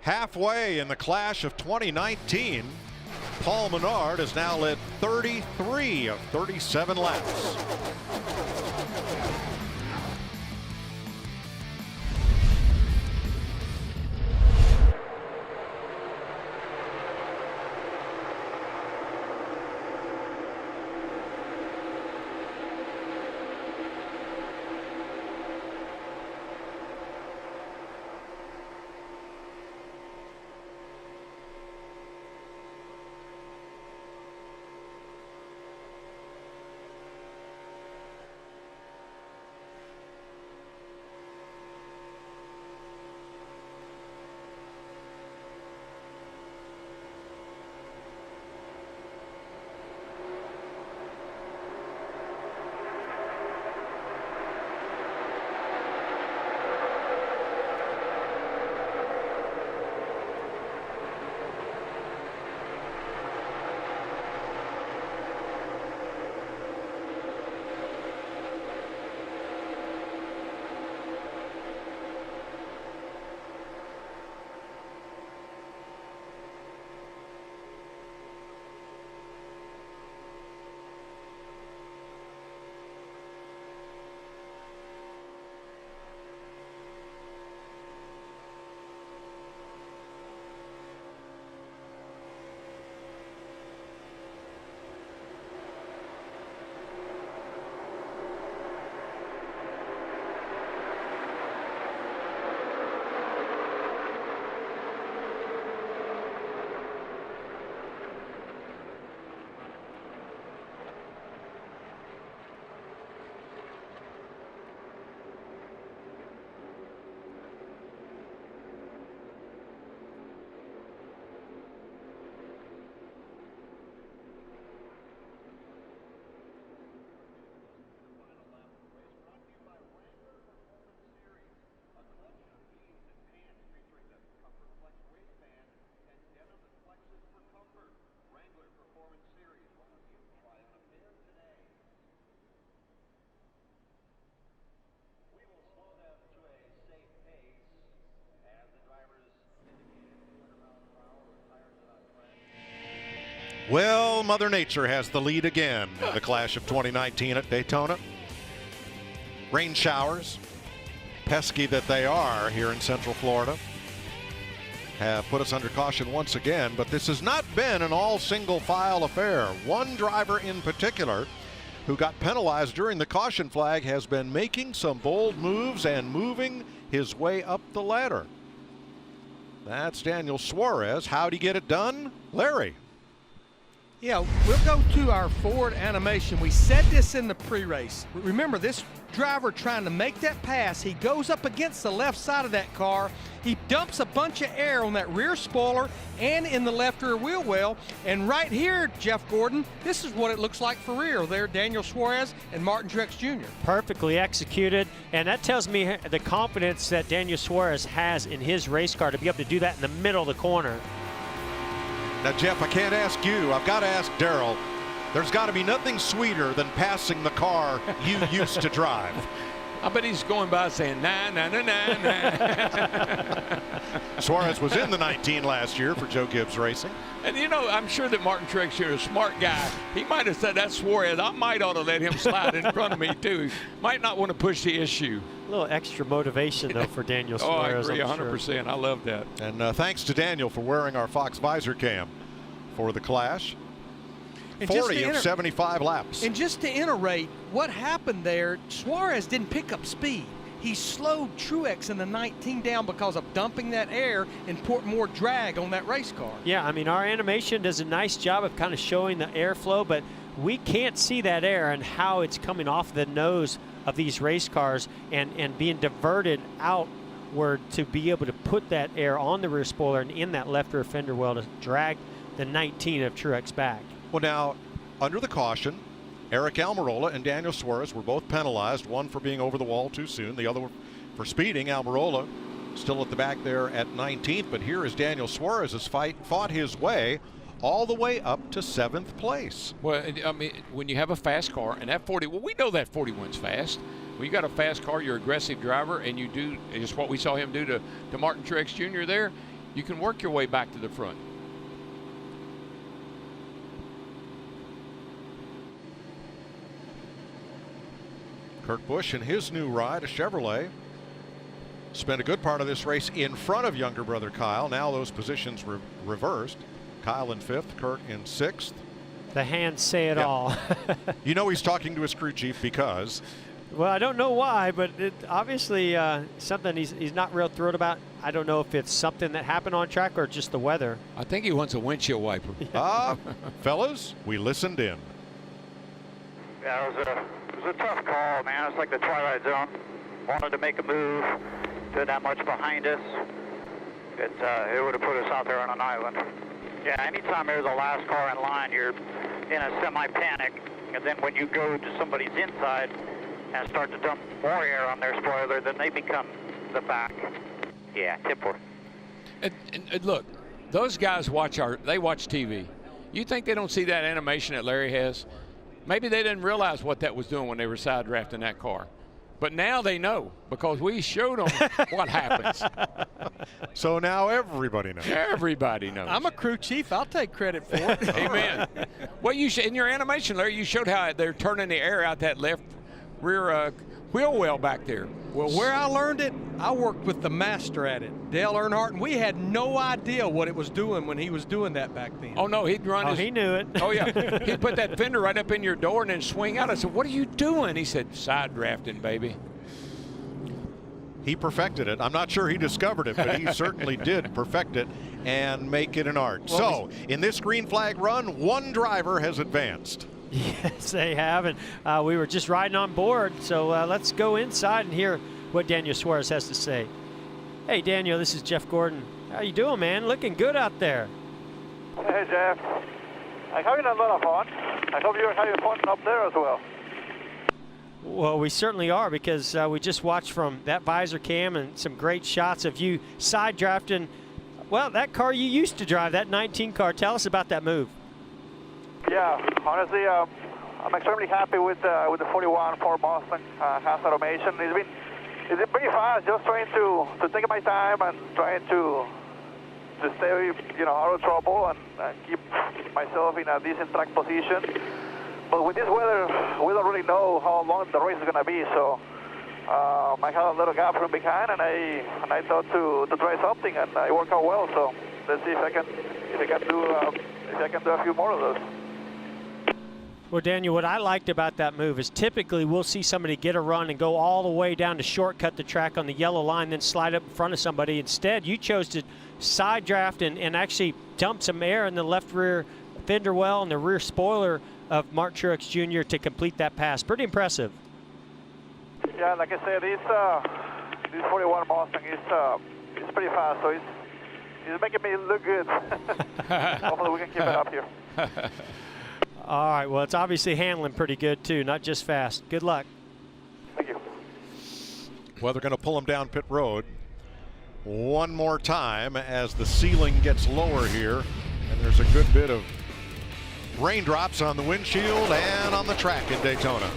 Halfway in the clash of 2019, Paul Menard has now led 33 of 37 laps. Well, Mother Nature has the lead again in the Clash of 2019 at Daytona. Rain showers, pesky that they are here in Central Florida, have put us under caution once again, but this has not been an all single file affair. One driver in particular who got penalized during the caution flag has been making some bold moves and moving his way up the ladder. That's Daniel Suarez. How'd he get it done? Larry.
Yeah, we'll go to our forward animation. We said this in the pre-race. Remember, this driver trying to make that pass, he goes up against the left side of that car. He dumps a bunch of air on that rear spoiler and in the left rear wheel well. And right here, Jeff Gordon, this is what it looks like for real. There, Daniel Suarez and Martin Truex Jr.
Perfectly executed, and that tells me the confidence that Daniel Suarez has in his race car to be able to do that in the middle of the corner.
Now, Jeff, I can't ask you. I've got to ask Darrell. There's got to be nothing sweeter than passing the car you used to drive.
I bet he's going by saying, nah, nah, nah, nah, nah.
Suarez was in the 19 last year for Joe Gibbs Racing.
And, you know, I'm sure that Martin Truex Jr., a smart guy, he might have said, that's Suarez. I might ought to let him slide in front of me, too. Might not want to push the issue.
A little extra motivation, though, for Daniel Suarez.
Oh, I agree, 100%. Sure. I love that.
And thanks to Daniel for wearing our Fox visor cam for the Clash.
And
40 of 75 laps.
And just to iterate, what happened there, Suarez didn't pick up speed. He slowed Truex in the 19 down because of dumping that air and put more drag on that race car.
Yeah, I mean, our animation does a nice job of kind of showing the airflow, but we can't see that air and how it's coming off the nose of these race cars and being diverted outward to be able to put that air on the rear spoiler and in that left rear fender well to drag the 19 of Truex back.
Well, now, under the caution, Eric Almirola and Daniel Suarez were both penalized, one for being over the wall too soon, the other for speeding. Almirola still at the back there at 19th, but here is Daniel Suarez has fought his way all the way up to 7th place.
Well, I mean, when you have a fast car, and that 40, well, we know that 41's fast. When you got a fast car, you're an aggressive driver, and you do, just what we saw him do to Martin Truex Jr. there, you can work your way back to the front.
Kurt Busch in his new ride, a Chevrolet, spent a good part of this race in front of younger brother Kyle. Now those positions reversed. Kyle in 5th, Kurt in 6th.
The hands say it all.
You know he's talking to his crew chief because?
Well, I don't know why, but it obviously something he's not real thrilled about. I don't know if it's something that happened on track or just the weather.
I think he wants a windshield wiper.
Fellas, we listened in.
Yeah, it was a tough call, man. It's like the twilight zone. Wanted to make a move, did that much behind us. It would have put us out there on an island. Yeah, anytime you're the last car in line, you're in a semi-panic, and then when you go to somebody's inside and start to dump more air on their spoiler, then they become the back. Yeah, tip work.
And look, those guys watch TV. You think they don't see that animation that Larry has? Maybe they didn't realize what that was doing when they were side drafting that car. But now they know because we showed them what happens.
So now everybody knows.
Everybody knows.
I'm a crew chief. I'll take credit for it.
Amen. Well, in your animation, Larry, you showed how they're turning the air out that left rear wheel well back there.
Well, where I learned it, I worked with the master at it, Dale Earnhardt, and we had no idea what it was doing when he was doing that back then.
Oh, no, he'd run
he knew it.
Oh, yeah. He'd put that fender right up in your door and then swing out. I said, what are you doing? He said, side drafting, baby.
He perfected it. I'm not sure he discovered it, but he certainly did perfect it and make it an art. Well, so, in this green flag run, one driver has advanced.
Yes, they have, and we were just riding on board, so let's go inside and hear what Daniel Suarez has to say. Hey, Daniel, this is Jeff Gordon. How you doing, man? Looking good out there.
Hey, Jeff. I'm having a lot of fun. I hope you're having fun up there as well.
Well, we certainly are, because we just watched from that visor cam and some great shots of you side drafting, well, that car you used to drive, that 19 car. Tell us about that move.
Yeah, honestly, I'm extremely happy with the 41 Ford Mustang has automation. It's been pretty fast, just trying to take my time and trying to
stay, out of trouble and keep myself in a decent track position. But with this weather, we don't really know how long the race is going to be. So I had a little gap from behind, and I thought to try something, and it worked out well. So let's see if I can do a few more of those.
Well, Daniel, what I liked about that move is typically we'll see somebody get a run and go all the way down to shortcut the track on the yellow line, then slide up in front of somebody. Instead, you chose to side draft and actually dump some air in the left rear fender well and the rear spoiler of Mark Truex Jr. to complete that pass. Pretty impressive.
Yeah, like I said, this 41 Mustang is pretty fast, so it's making me look good. Hopefully we can keep it up here.
All right, well, it's obviously handling pretty good, too, not just fast. Good luck.
Thank you.
Well, they're going to pull him down pit road one more time as the ceiling gets lower here, and there's a good bit of raindrops on the windshield and on the track in Daytona.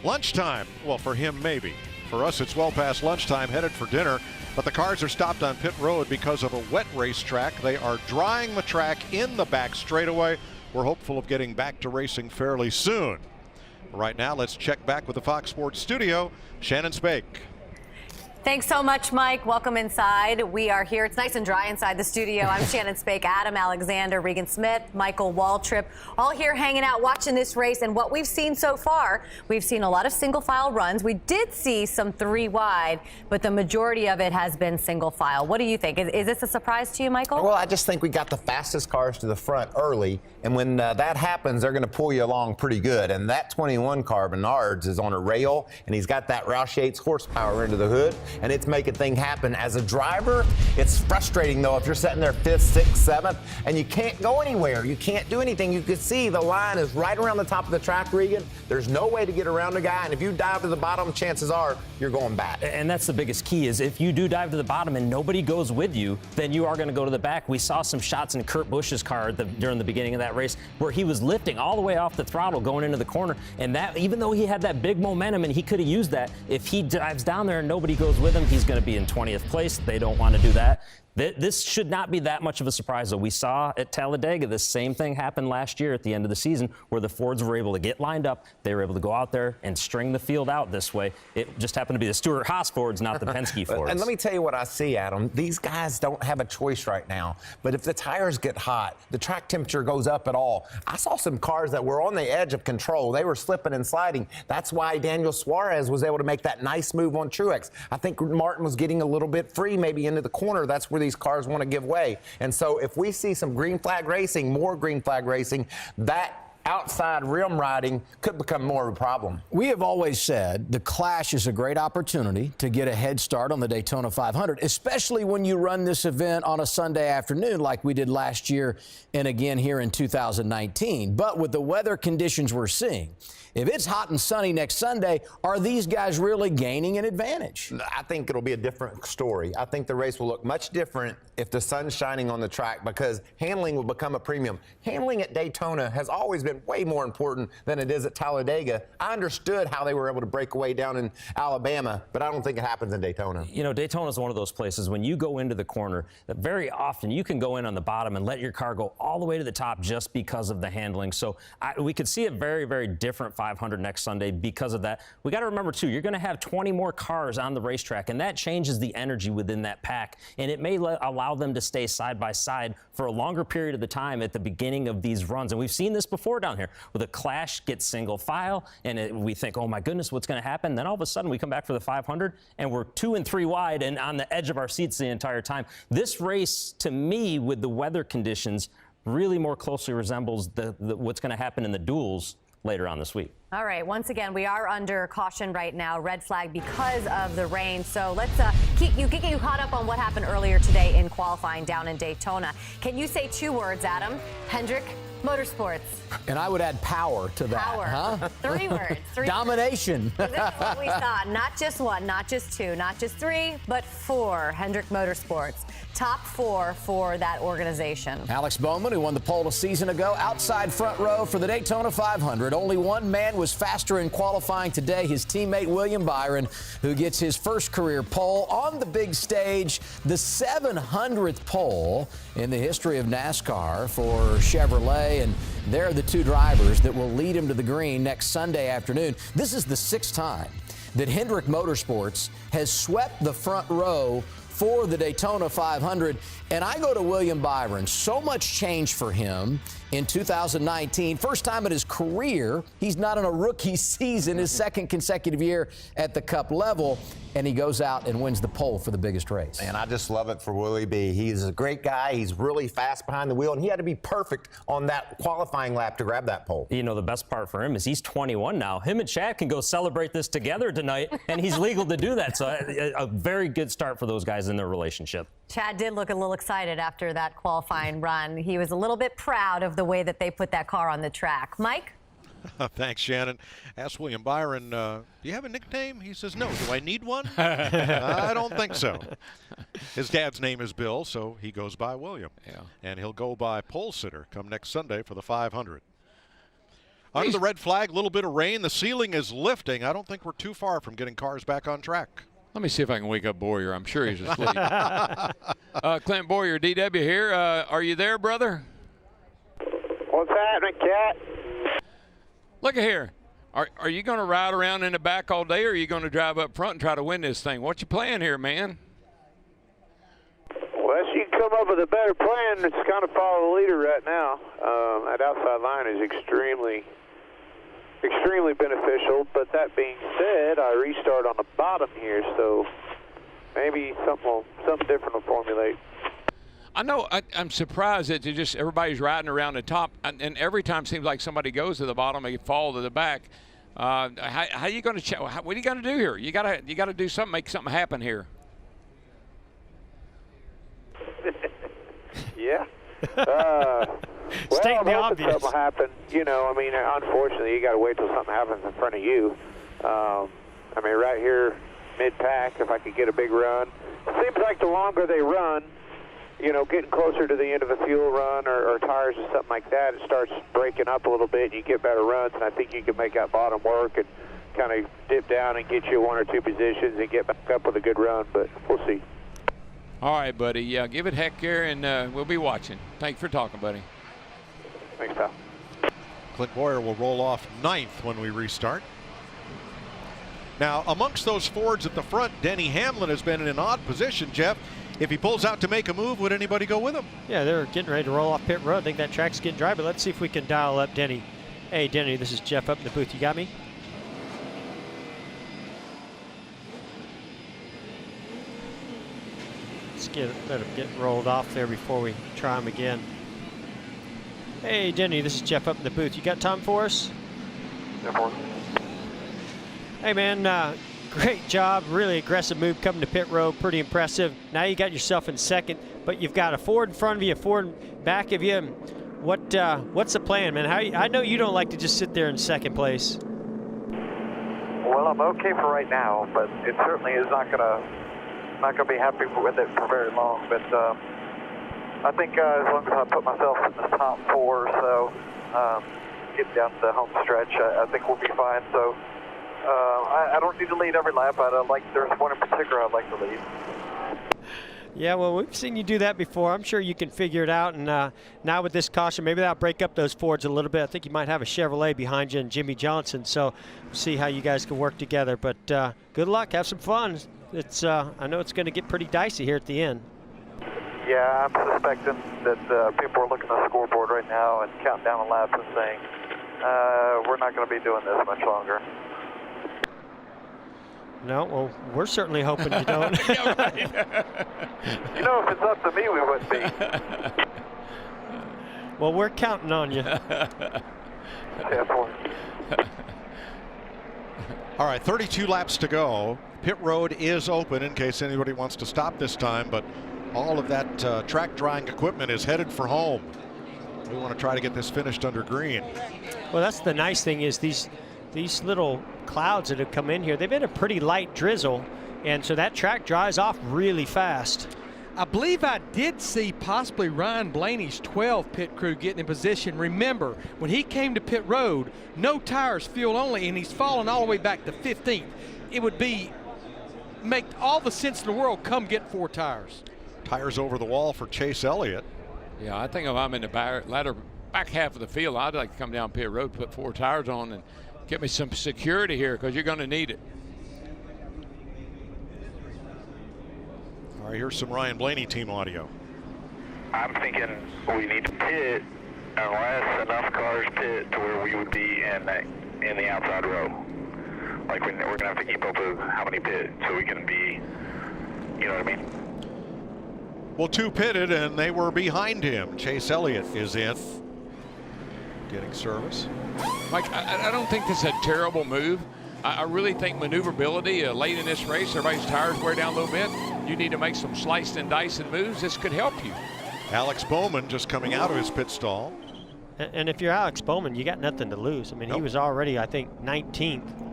Lunchtime. Well, for him, maybe. For us, it's well past lunchtime, headed for dinner. But the cars are stopped on pit road because of a wet racetrack. They are drying the track in the back straightaway. We're hopeful of getting back to racing fairly soon. Right now, let's check back with the Fox Sports studio. Shannon Spake.
Thanks so much, Mike. Welcome inside. We are here. It's nice and dry inside the studio. I'm Shannon Spake, Adam Alexander, Regan Smith, Michael Waltrip, all here hanging out watching this race. And what we've seen so far, we've seen a lot of single file runs. We did see some 3 wide, but the majority of it has been single file. What do you think? Is this a surprise to you, Michael?
Well, I just think we got the fastest cars to the front early. And when that happens, they're going to pull you along pretty good. And that 21 car, Menards, is on a rail, and he's got that Roush Yates horsepower into the hood. and it's making things happen. As a driver, it's frustrating, though, if you're sitting there 5th, 6th, 7th, and you can't go anywhere. You can't do anything. You can see the line is right around the top of the track, Regan. There's no way to get around the guy, and if you dive to the bottom, chances are you're going back.
And that's the biggest key is if you do dive to the bottom and nobody goes with you, then you are going to go to the back. We saw some shots in Kurt Busch's car during the beginning of that race where he was lifting all the way off the throttle going into the corner, and that even though he had that big momentum and he could have used that, if he dives down there and nobody goes with him, he's going to be in 20th place. They don't want to do that. This should not be that much of a surprise, though. We saw at Talladega the same thing happen last year at the end of the season where the Fords were able to get lined up. They were able to go out there and string the field out this way. It just happened to be the Stewart-Haas Fords, not the Penske Fords.
And let me tell you what I see, Adam. These guys don't have a choice right now. But if the tires get hot, the track temperature goes up at all. I saw some cars that were on the edge of control. They were slipping and sliding. That's why Daniel Suarez was able to make that nice move on Truex. I think Martin was getting a little bit free maybe into the corner. That's where these cars want to give way. And so if we see some green flag racing, more green flag racing, that outside rim riding could become more of a problem.
We have always said the Clash is a great opportunity to get a head start on the Daytona 500, especially when you run this event on a Sunday afternoon like we did last year and again here in 2019. But with the weather conditions we're seeing, if it's hot and sunny next Sunday, are these guys really gaining an advantage?
I think it'll be a different story. I think the race will look much different if the sun's shining on the track because handling will become a premium. Handling at Daytona has always been way more important than it is at Talladega. I understood how they were able to break away down in Alabama, but I don't think it happens in Daytona.
You know, Daytona is one of those places when you go into the corner that very often you can go in on the bottom and let your car go all the way to the top just because of the handling. So we could see a very, very different 500 next Sunday because of that. We got to remember, too, you're going to have 20 more cars on the racetrack, and that changes the energy within that pack, and it may allow them to stay side by side for a longer period of the time at the beginning of these runs. And we've seen this before down here where the Clash gets single file, and we think, oh, my goodness, what's going to happen? Then all of a sudden we come back for the 500, and we're 2 and 3 wide and on the edge of our seats the entire time. This race, to me, with the weather conditions, really more closely resembles what's going to happen in the duels later on this week.
All right, once again, we are under caution right now, red flag because of the rain. So let's get you caught up on what happened earlier today in qualifying down in Daytona. Can you say 2 words, Adam? Hendrick Motorsports.
And I would add power to that.
Power.
Huh?
3 words. 3
Domination.
This is what we saw. Not just 1, not just 2, not just 3, but 4 Hendrick Motorsports. Top 4 for that organization.
Alex Bowman, who won the pole a season ago, outside front row for the Daytona 500. Only one man was faster in qualifying today, his teammate William Byron, who gets his first career pole on the big stage, the 700th pole in the history of NASCAR for Chevrolet, and they're the 2 drivers that will lead him to the green next Sunday afternoon. This is the 6th time that Hendrick Motorsports has swept the front row for the Daytona 500, and I go to William Byron. So much change for him in 2019. First time in his career, he's not in a rookie season, his 2nd consecutive year at the Cup level, and he goes out and wins the pole for the biggest race.
And I just love it for Willie B. He's a great guy. He's really fast behind the wheel, and he had to be perfect on that qualifying lap to grab that pole.
You know, the best part for him is he's 21 now. Him and Chad can go celebrate this together tonight, and he's legal to do that. So a very good start for those guys in their relationship.
Chad did look a little excited after that qualifying run. He was a little bit proud of the way that they put that car on the track. Mike?
Thanks, Shannon. Asked William Byron, do you have a nickname? He says, no. Do I need one? I don't think so. His dad's name is Bill, so he goes by William.
Yeah.
And he'll go by pole sitter come next Sunday for the 500. Under the red flag, a little bit of rain. The ceiling is lifting. I don't think we're too far from getting cars back on track.
Let me see if I can wake up Boyer. I'm sure he's asleep. Clint Boyer, DW here. Are you there, brother?
What's happening, Cat?
Look at here. Are you going to ride around in the back all day, or are you going to drive up front and try to win this thing? What you playing here, man?
Well, you can come up with a better plan. It's kind of follow the leader right now. That outside line is extremely beneficial. But that being said, I restart on the bottom here, so maybe something different will formulate.
I know. I'm surprised that everybody's riding around the top, and every time it seems like somebody goes to the bottom, they fall to the back. How you going to? What are you going to do here? You gotta do something, make something happen here.
Yeah. Well,
Stating the
I'm hoping
obvious.
something will happen. You know, I mean, unfortunately, you got to wait till something happens in front of you. I mean, right here, mid-pack, if I could get a big run. It seems like the longer they run, you know, getting closer to the end of a fuel run or tires or something like that, it starts breaking up a little bit and you get better runs, and I think you can make that bottom work and kind of dip down and get you 1 or 2 positions and get back up with a good run, but we'll see.
All right, buddy. Yeah, give it heck here, and we'll be watching. Thanks for talking, buddy.
Thanks, pal.
Clint Boyer will roll off 9th when we restart. Now, amongst those Fords at the front, Denny Hamlin has been in an odd position, Jeff. If he pulls out to make a move, would anybody go with him?
Yeah, they're getting ready to roll off pit road. I think that track's getting dry, but let's see if we can dial up Denny. Hey, Denny, this is Jeff up in the booth. You got me? Let's let him get rolled off there before we try him again. Hey, Denny, this is Jeff up in the booth. You got time for us? Hey, man, great job. Really aggressive move coming to pit road. Pretty impressive. Now you got yourself in second, but you've got a Ford in front of you, a Ford in back of you. What's the plan, man? I know you don't like to just sit there in second place.
Well, I'm okay for right now, but it certainly is not gonna be happy with it for very long. But I think as long as I put myself in the top 4 or so, get down to the home stretch, I think we'll be fine. So I don't need to lead every lap. There's one in particular I'd like to lead.
Yeah, well, we've seen you do that before. I'm sure you can figure it out. And now with this caution, maybe that'll break up those Fords a little bit. I think you might have a Chevrolet behind you and Jimmy Johnson. So we'll see how you guys can work together. But good luck. Have some fun. It's I know it's going to get pretty dicey here at the end.
Yeah, I'm suspecting that people are looking at the scoreboard right now and counting down the laps and saying, we're not going to be doing this much longer.
No, well, we're certainly hoping you don't.
You know, if it's up to me, we wouldn't be.
Well, we're counting on you.
All right, 32 laps to go. Pit road is open in case anybody wants to stop this time, but all of that track drying equipment is headed for home. We want to try to get this finished under green.
Well, that's the nice thing is these little clouds that have come in here, they've been a pretty light drizzle, and so that track dries off really fast.
I believe I did see possibly Ryan Blaney's 12 pit crew getting in position. Remember, when he came to pit road, no tires, fuel only, and he's fallen all the way back to 15th. It would make all the sense in the world, come get 4 tires.
Tires over the wall for Chase Elliott.
Yeah, I think if I'm in the back half of the field, I'd like to come down pit road, put 4 tires on, and get me some security here because you're going to need it.
All right, here's some Ryan Blaney team audio.
I'm thinking we need to pit unless enough cars pit to where we would be in the outside row. Like we're going to have to keep up with how many pit so we can be, you know what I mean?
Well, 2 pitted and they were behind him. Chase Elliott is in, getting service.
Mike, I don't think this is a terrible move. I really think maneuverability late in this race, everybody's tires wear down a little bit. You need to make some sliced and diced moves. This could help you.
Alex Bowman just coming out of his pit stall.
And if you're Alex Bowman, you got nothing to lose. I mean, He was already, I think, 19th.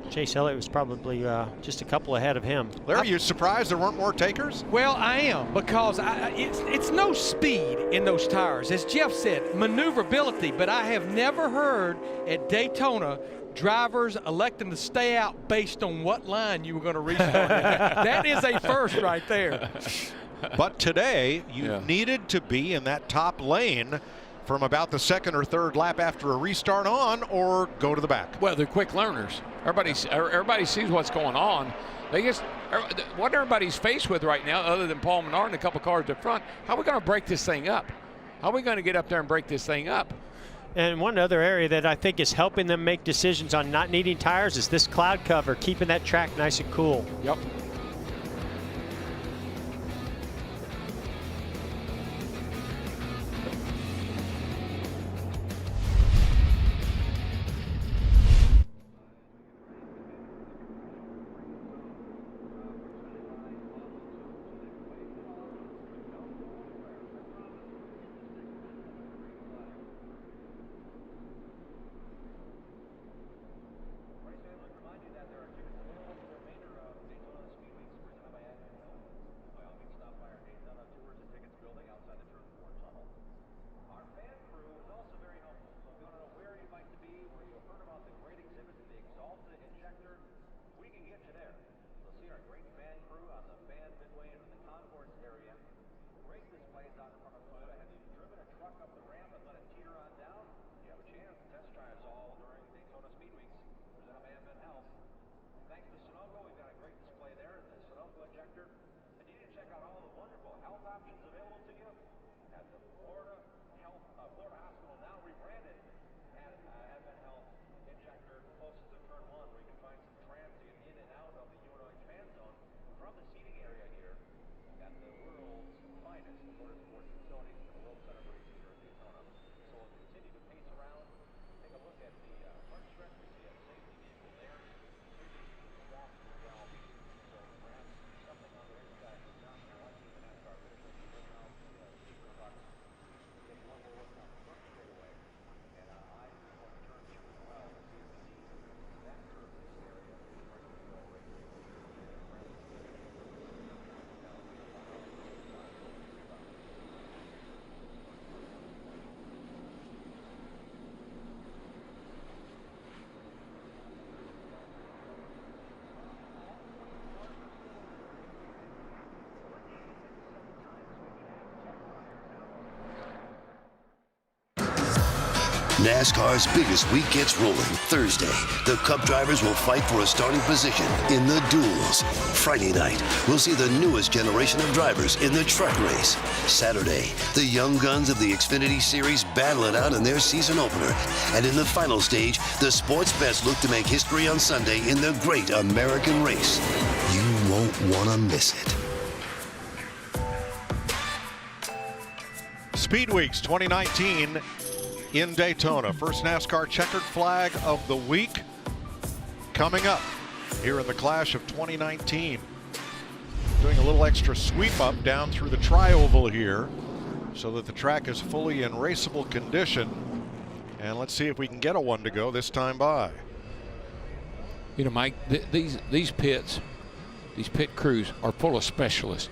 Chase Elliott was probably just a couple ahead of him.
Larry, are you surprised there weren't more takers?
Well, I am, because it's no speed in those tires. As Jeff said, maneuverability, but I have never heard at Daytona drivers electing to stay out based on what line you were going to restart. That is a first right there.
But today, you needed to be in that top lane from about the 2nd or 3rd lap after a restart on, or go to the back.
Well, they're quick learners. Everybody sees what's going on. What everybody's faced with right now, other than Paul Menard and a couple cars up front, how are we going to break this thing up? How are we going to get up there and break this thing up?
And one other area that I think is helping them make decisions on not needing tires is this cloud cover, keeping that track nice and cool.
Yep.
NASCAR's biggest week gets rolling Thursday. The Cup drivers will fight for a starting position in the duels. Friday night, we'll see the newest generation of drivers in the truck race. Saturday, the young guns of the Xfinity Series battle it out in their season opener. And in the final stage, the sport's best look to make history on Sunday in the Great American Race. You won't want to miss it.
Speed Weeks 2019 in Daytona. First NASCAR checkered flag of the week coming up here in the Clash of 2019. Doing a little extra sweep up down through the tri-oval here so that the track is fully in raceable condition. And let's see if we can get a one to go this time by.
You know, Mike, these pits, these pit crews are full of specialists.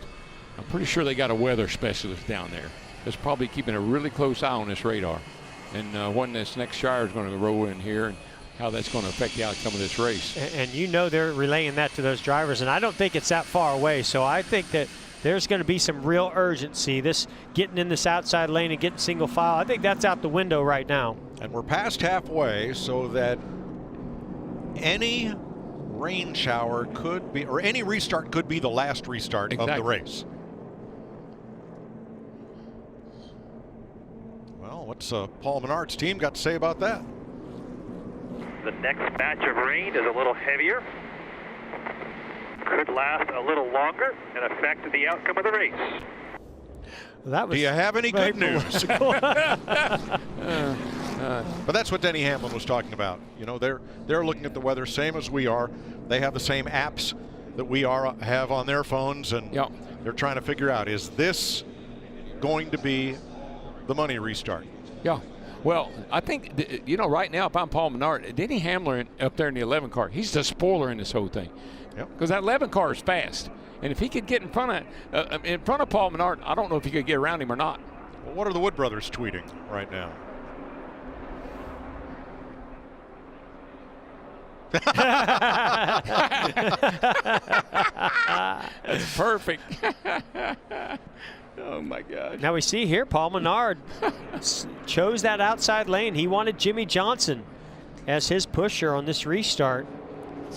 I'm pretty sure they got a weather specialist down there that's probably keeping a really close eye on this radar and when this next Shire is going to roll in here and how that's going to affect the outcome of this race.
And you know they're relaying that to those drivers, and I don't think it's that far away. So I think that there's going to be some real urgency. This getting in this outside lane and getting single file, I think that's out the window right now.
And we're past halfway, so that any rain shower could be, or any restart could be the last restart of the race. Well, what's Paul Menard's team got to say about that?
The next batch of rain is a little heavier, could last a little longer and affect the outcome of the race.
That was
Do you have any good news? But that's what Denny Hamlin was talking about. You know, they're looking at the weather same as we are. They have the same apps that we have on their phones, and they're trying to figure out, is this going to be the money restart?
Yeah. Well, I think, you know, right now, if I'm Paul Menard, Denny Hamlin up there in the 11 car, he's the spoiler in this whole thing. Because that 11 car is fast. And if he could get in front of Paul Menard, I don't know if he could get around him or not.
Well, what are the Wood brothers tweeting right now?
That's perfect. Oh, my God.
Now we see here Paul Menard chose that outside lane. He wanted Jimmy Johnson as his pusher on this restart.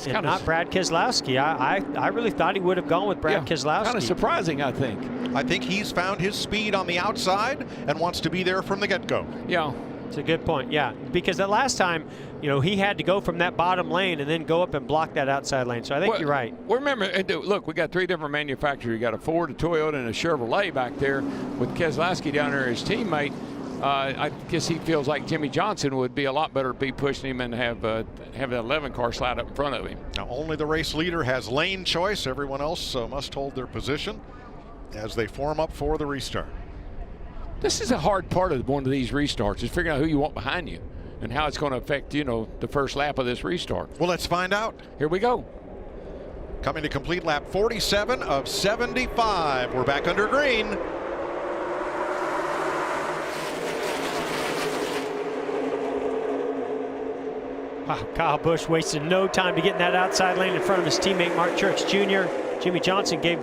And not Brad Keselowski. I really thought he would have gone with Brad Keselowski.
Kind of surprising, I think.
I think he's found his speed on the outside and wants to be there from the get-go.
Yeah. It's a good point, yeah. Because that last time, you know, he had to go from that bottom lane and then go up and block that outside lane. So I think you're right.
Well, remember, look, we got three different manufacturers. You got a Ford, a Toyota, and a Chevrolet back there with Keselowski down there, his teammate. I guess he feels like Jimmy Johnson would be a lot better to be pushing him and have that 11 car slide up in front of him.
Now, only the race leader has lane choice. Everyone else must hold their position as they form up for the restart.
This is a hard part of one of these restarts, is figuring out who you want behind you and how it's going to affect, you know, the first lap of this restart.
Well, let's find out.
Here we go.
Coming to complete lap 47 of 75. We're back under green.
Wow, Kyle Busch wasted no time to get in that outside lane in front of his teammate Mark Truex Jr. Jimmy Johnson gave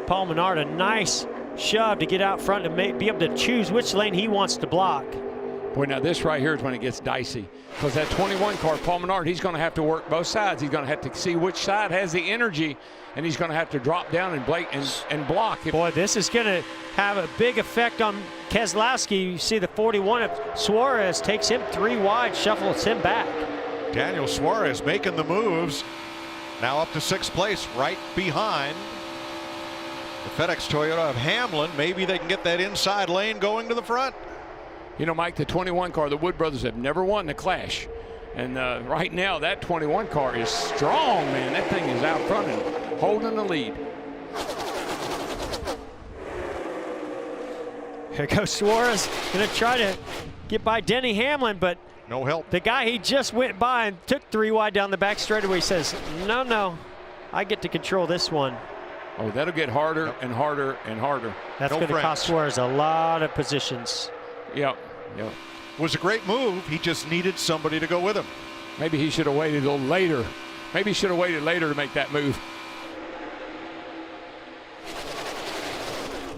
Paul Menard a nice shove to get out front and be able to choose which lane he wants to block.
Boy, now this right here is when it gets dicey, because that 21 car, Paul Menard, he's going to have to work both sides. He's going to have to see which side has the energy, and he's going to have to drop down and block.
Boy, this is going to have a big effect on Keselowski. You see the 41 of Suarez takes him 3 wide, shuffles him back.
Daniel Suarez making the moves. Now up to 6th place, right behind the FedEx Toyota of Hamlin. Maybe they can get that inside lane going to the front.
You know, Mike, the 21 car, the Wood brothers have never won the Clash. And right now, that 21 car is strong, man. That thing is out front and holding the lead.
Here goes Suarez, going to try to get by Denny Hamlin, but
no help.
The guy he just went by and took 3 wide down the back straightaway says, no, I get to control this one.
Oh, that'll get harder and harder and harder.
That's going to cost Suarez a lot of positions.
Yep.
Was a great move. He just needed somebody to go with him.
Maybe he should have waited a little later. Maybe he should have waited later to make that move.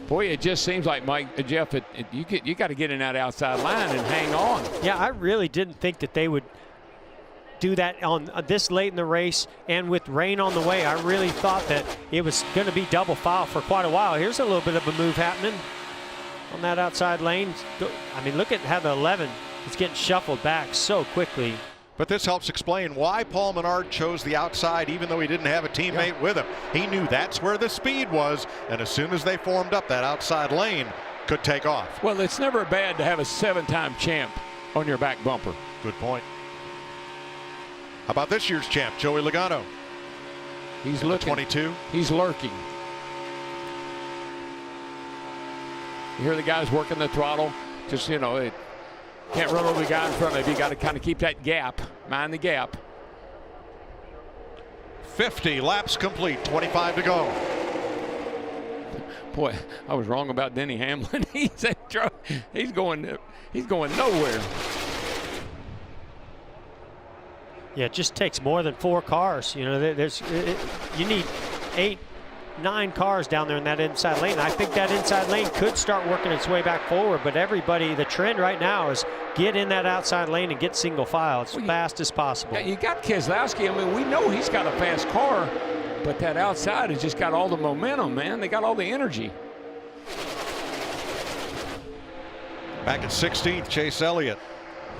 Boy, it just seems like, Jeff, you got to get in that outside line and hang on.
Yeah, I really didn't think that they would do that on this late in the race, and with rain on the way, I really thought that it was going to be double file for quite a while. Here's a little bit of a move happening on that outside lane. I mean, look at how the 11 is getting shuffled back so quickly.
But this helps explain why Paul Menard chose the outside even though he didn't have a teammate with him. He knew that's where the speed was, and as soon as they formed up, that outside lane could take off.
Well, it's never bad to have a 7-time champ on your back bumper.
Good point. How about this year's champ, Joey Logano?
He's looking.
22.
He's lurking. You hear the guys working the throttle. Just, you know, it can't run over the guy in front of you. You got to kind of keep that gap, mind the gap.
50 laps complete, 25 to go.
Boy, I was wrong about Denny Hamlin. he's going nowhere.
Yeah, it just takes more than 4 cars. You know, you need 8, 9 cars down there in that inside lane. I think that inside lane could start working its way back forward, but everybody, the trend right now is get in that outside lane and get single file as fast as possible.
Yeah, you got Keselowski. I mean, we know he's got a fast car, but that outside has just got all the momentum, man. They got all the energy.
Back at 16th, Chase Elliott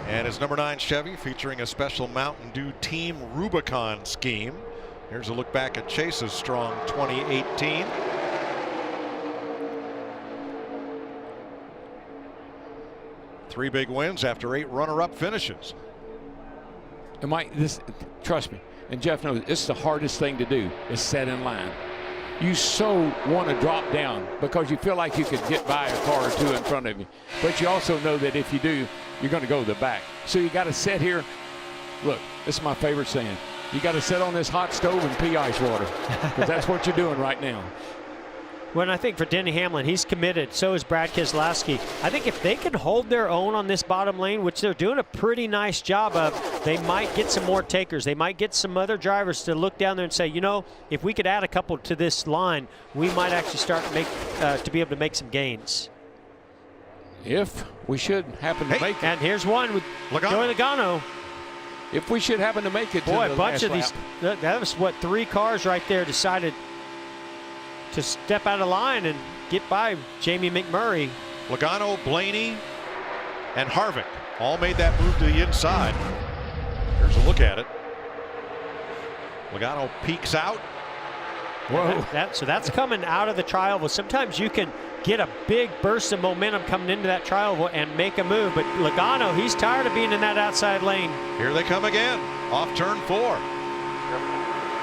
and his number 9 Chevy, featuring a special Mountain Dew Team Rubicon scheme. Here's a look back at Chase's strong 2018. Three big wins after 8 runner-up finishes.
And Mike, trust me, and Jeff knows, this is the hardest thing to do, is set in line. You so want to drop down because you feel like you could get by a car or two in front of you. But you also know that if you do, you're going to go to the back. So you got to sit here. Look, this is my favorite saying. You got to sit on this hot stove and pee ice water, because that's what you're doing right now.
Well, I think for Denny Hamlin, he's committed. So is Brad Keselowski. I think if they can hold their own on this bottom lane, which they're doing a pretty nice job of, they might get some more takers. They might get some other drivers to look down there and say, you know, if we could add a couple to this line, we might actually start to be able to make some gains.
If we should happen to make it.
And here's one with Joey Logano.
If we should happen to make it to
Boy,
the
a bunch of
last
these, that was what, 3 cars right there decided to step out of line and get by Jamie McMurray.
Logano, Blaney, and Harvick all made that move to the inside. Here's a look at it. Logano peeks out.
Whoa. So that's coming out of the tri-oval. Sometimes you can get a big burst of momentum coming into that tri-oval and make a move, but Logano, he's tired of being in that outside lane.
Here they come again, off turn 4.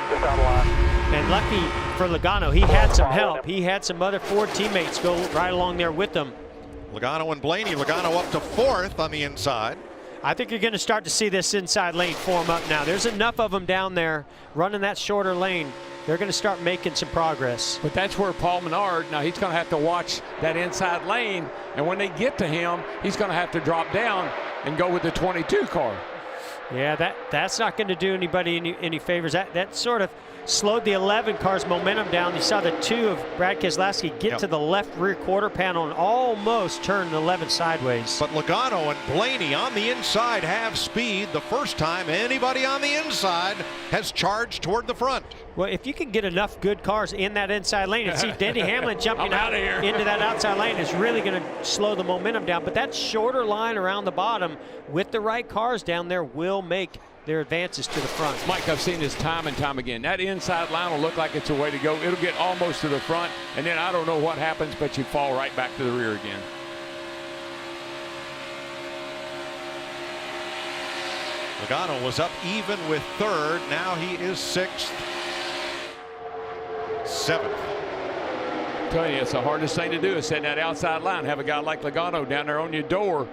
Just out of line.
And lucky for Logano, he had some help. He had some other Ford teammates go right along there with them.
Logano and Blaney. Logano up to 4th on the inside.
I think you're going to start to see this inside lane form up now. There's enough of them down there running that shorter lane. They're going to start making some progress.
But that's where Paul Menard, now he's going to have to watch that inside lane, and when they get to him, he's going to have to drop down and go with the 22 car.
Yeah, that's not going to do anybody any favors. That sort of slowed the 11 car's momentum down. You saw the 2 of Brad Keselowski get to the left rear quarter panel and almost turn the 11 sideways.
But Logano and Blaney on the inside have speed. The first time anybody on the inside has charged toward the front.
Well, if you can get enough good cars in that inside lane and see Denny Hamlin jumping out into that outside lane, is really going to slow the momentum down. But that shorter line around the bottom with the right cars down there will make their advances to the front.
Mike, I've seen this time and time again. That inside line will look like it's a way to go. It'll get almost to the front, and then I don't know what happens, but you fall right back to the rear again.
Logano was up even with 3rd. Now he is 6th. 7th.
I'm telling you, it's the hardest thing to do is set that outside line. Have a guy like Logano down there on your door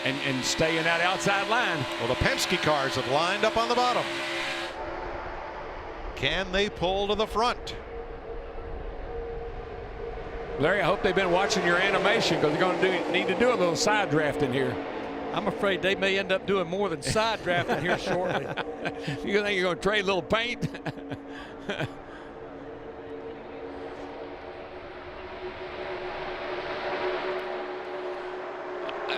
and stay in that outside line.
Well, the Penske cars have lined up on the bottom. Can they pull to the front?
Larry, I hope they've been watching your animation, because they're going to need to do a little side drafting here.
I'm afraid they may end up doing more than side drafting here shortly.
You think you're going to trade a little paint?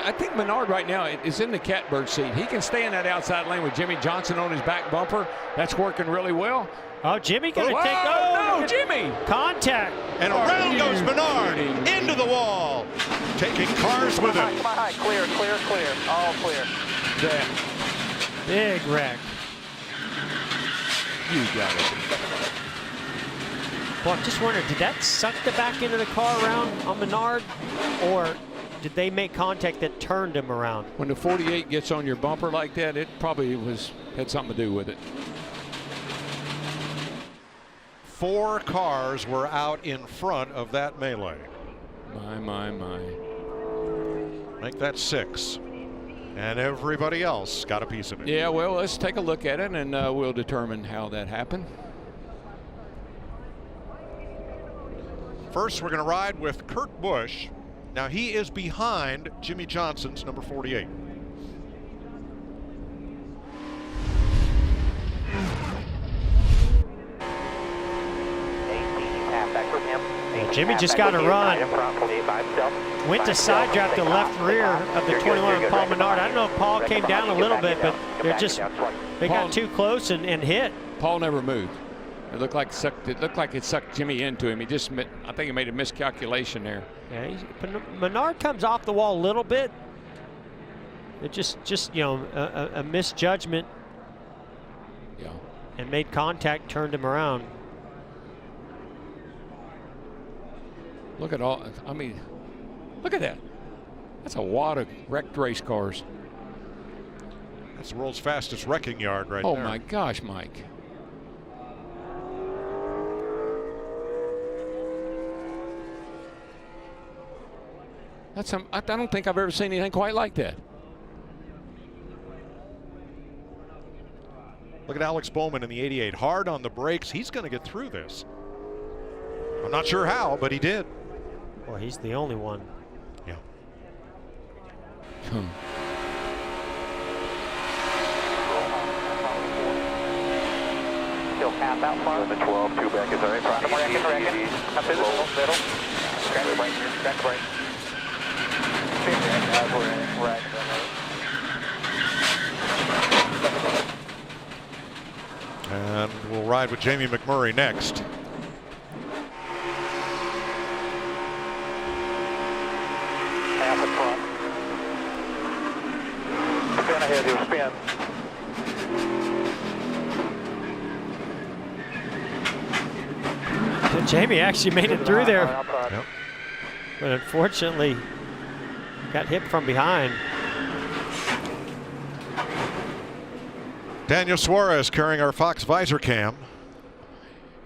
I think Menard right now is in the catbird seat. He can stay in that outside lane with Jimmy Johnson on his back bumper. That's working really well.
Oh, Jimmy going to take.
Oh, no, Jimmy!
Contact.
And around goes Menard into the wall, taking cars with him.
Come on, high. Clear, clear, clear. All clear.
Yeah.
Big wreck.
You got it.
Well, I'm just wondering, did that suck the back end of the car around on Menard, or did they make contact that turned him around?
When the 48 gets on your bumper like that, it probably had something to do with it.
4 cars were out in front of that melee.
My.
Make that 6. And everybody else got a piece of it.
Yeah, well, let's take a look at it, and we'll determine how that happened.
First, we're going to ride with Kurt Busch. Now, he is behind Jimmy Johnson's number 48.
Jimmy just got a run. Went to side draft the left rear of the 21 of Paul Menard. I don't know if Paul came down a little bit, but they got too close and hit.
Paul never moved. It looked like it sucked Jimmy into him. I think he made a miscalculation there.
Yeah, Menard comes off the wall a little bit. It just a misjudgment.
Yeah.
And made contact, turned him around.
Look at all. I mean, look at that. That's a wad of wrecked race cars.
That's the world's fastest wrecking yard right there.
Oh my gosh, Mike. I don't think I've ever seen anything quite like that.
Look at Alex Bowman in the 88. Hard on the brakes. He's going to get through this. I'm not sure how, but he did.
Well, he's the only one.
Yeah.
Still half out front. The 12, 2 back is all right. Front. Reckon. Up to the middle. Scratch the brake. Scratch the brake. Right.
And we'll ride with Jamie McMurray next.
Half in front. Spin ahead, he'll spin.
Jamie actually made it through there.
Yep.
But unfortunately, got hit from behind.
Daniel Suarez carrying our Fox visor cam.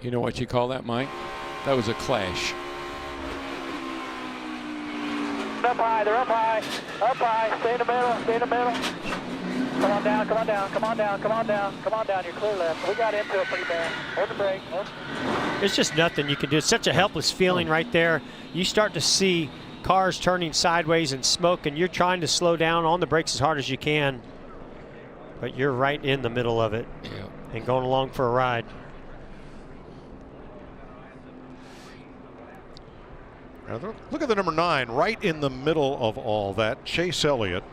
You know what you call that, Mike? That was a clash.
Up high, they're up high. Up high, stay in the middle, stay in the middle. Come on down, come on down, come on down, come on down, come on down, you're clear left. We got into it pretty bad. Hold the brake.
There's just nothing you can do. It's such a helpless feeling right there. You start to see cars turning sideways and smoke, and you're trying to slow down on the brakes as hard as you can. But you're right in the middle of it and going along for a ride.
Look at the number 9 right in the middle of all that, Chase Elliott.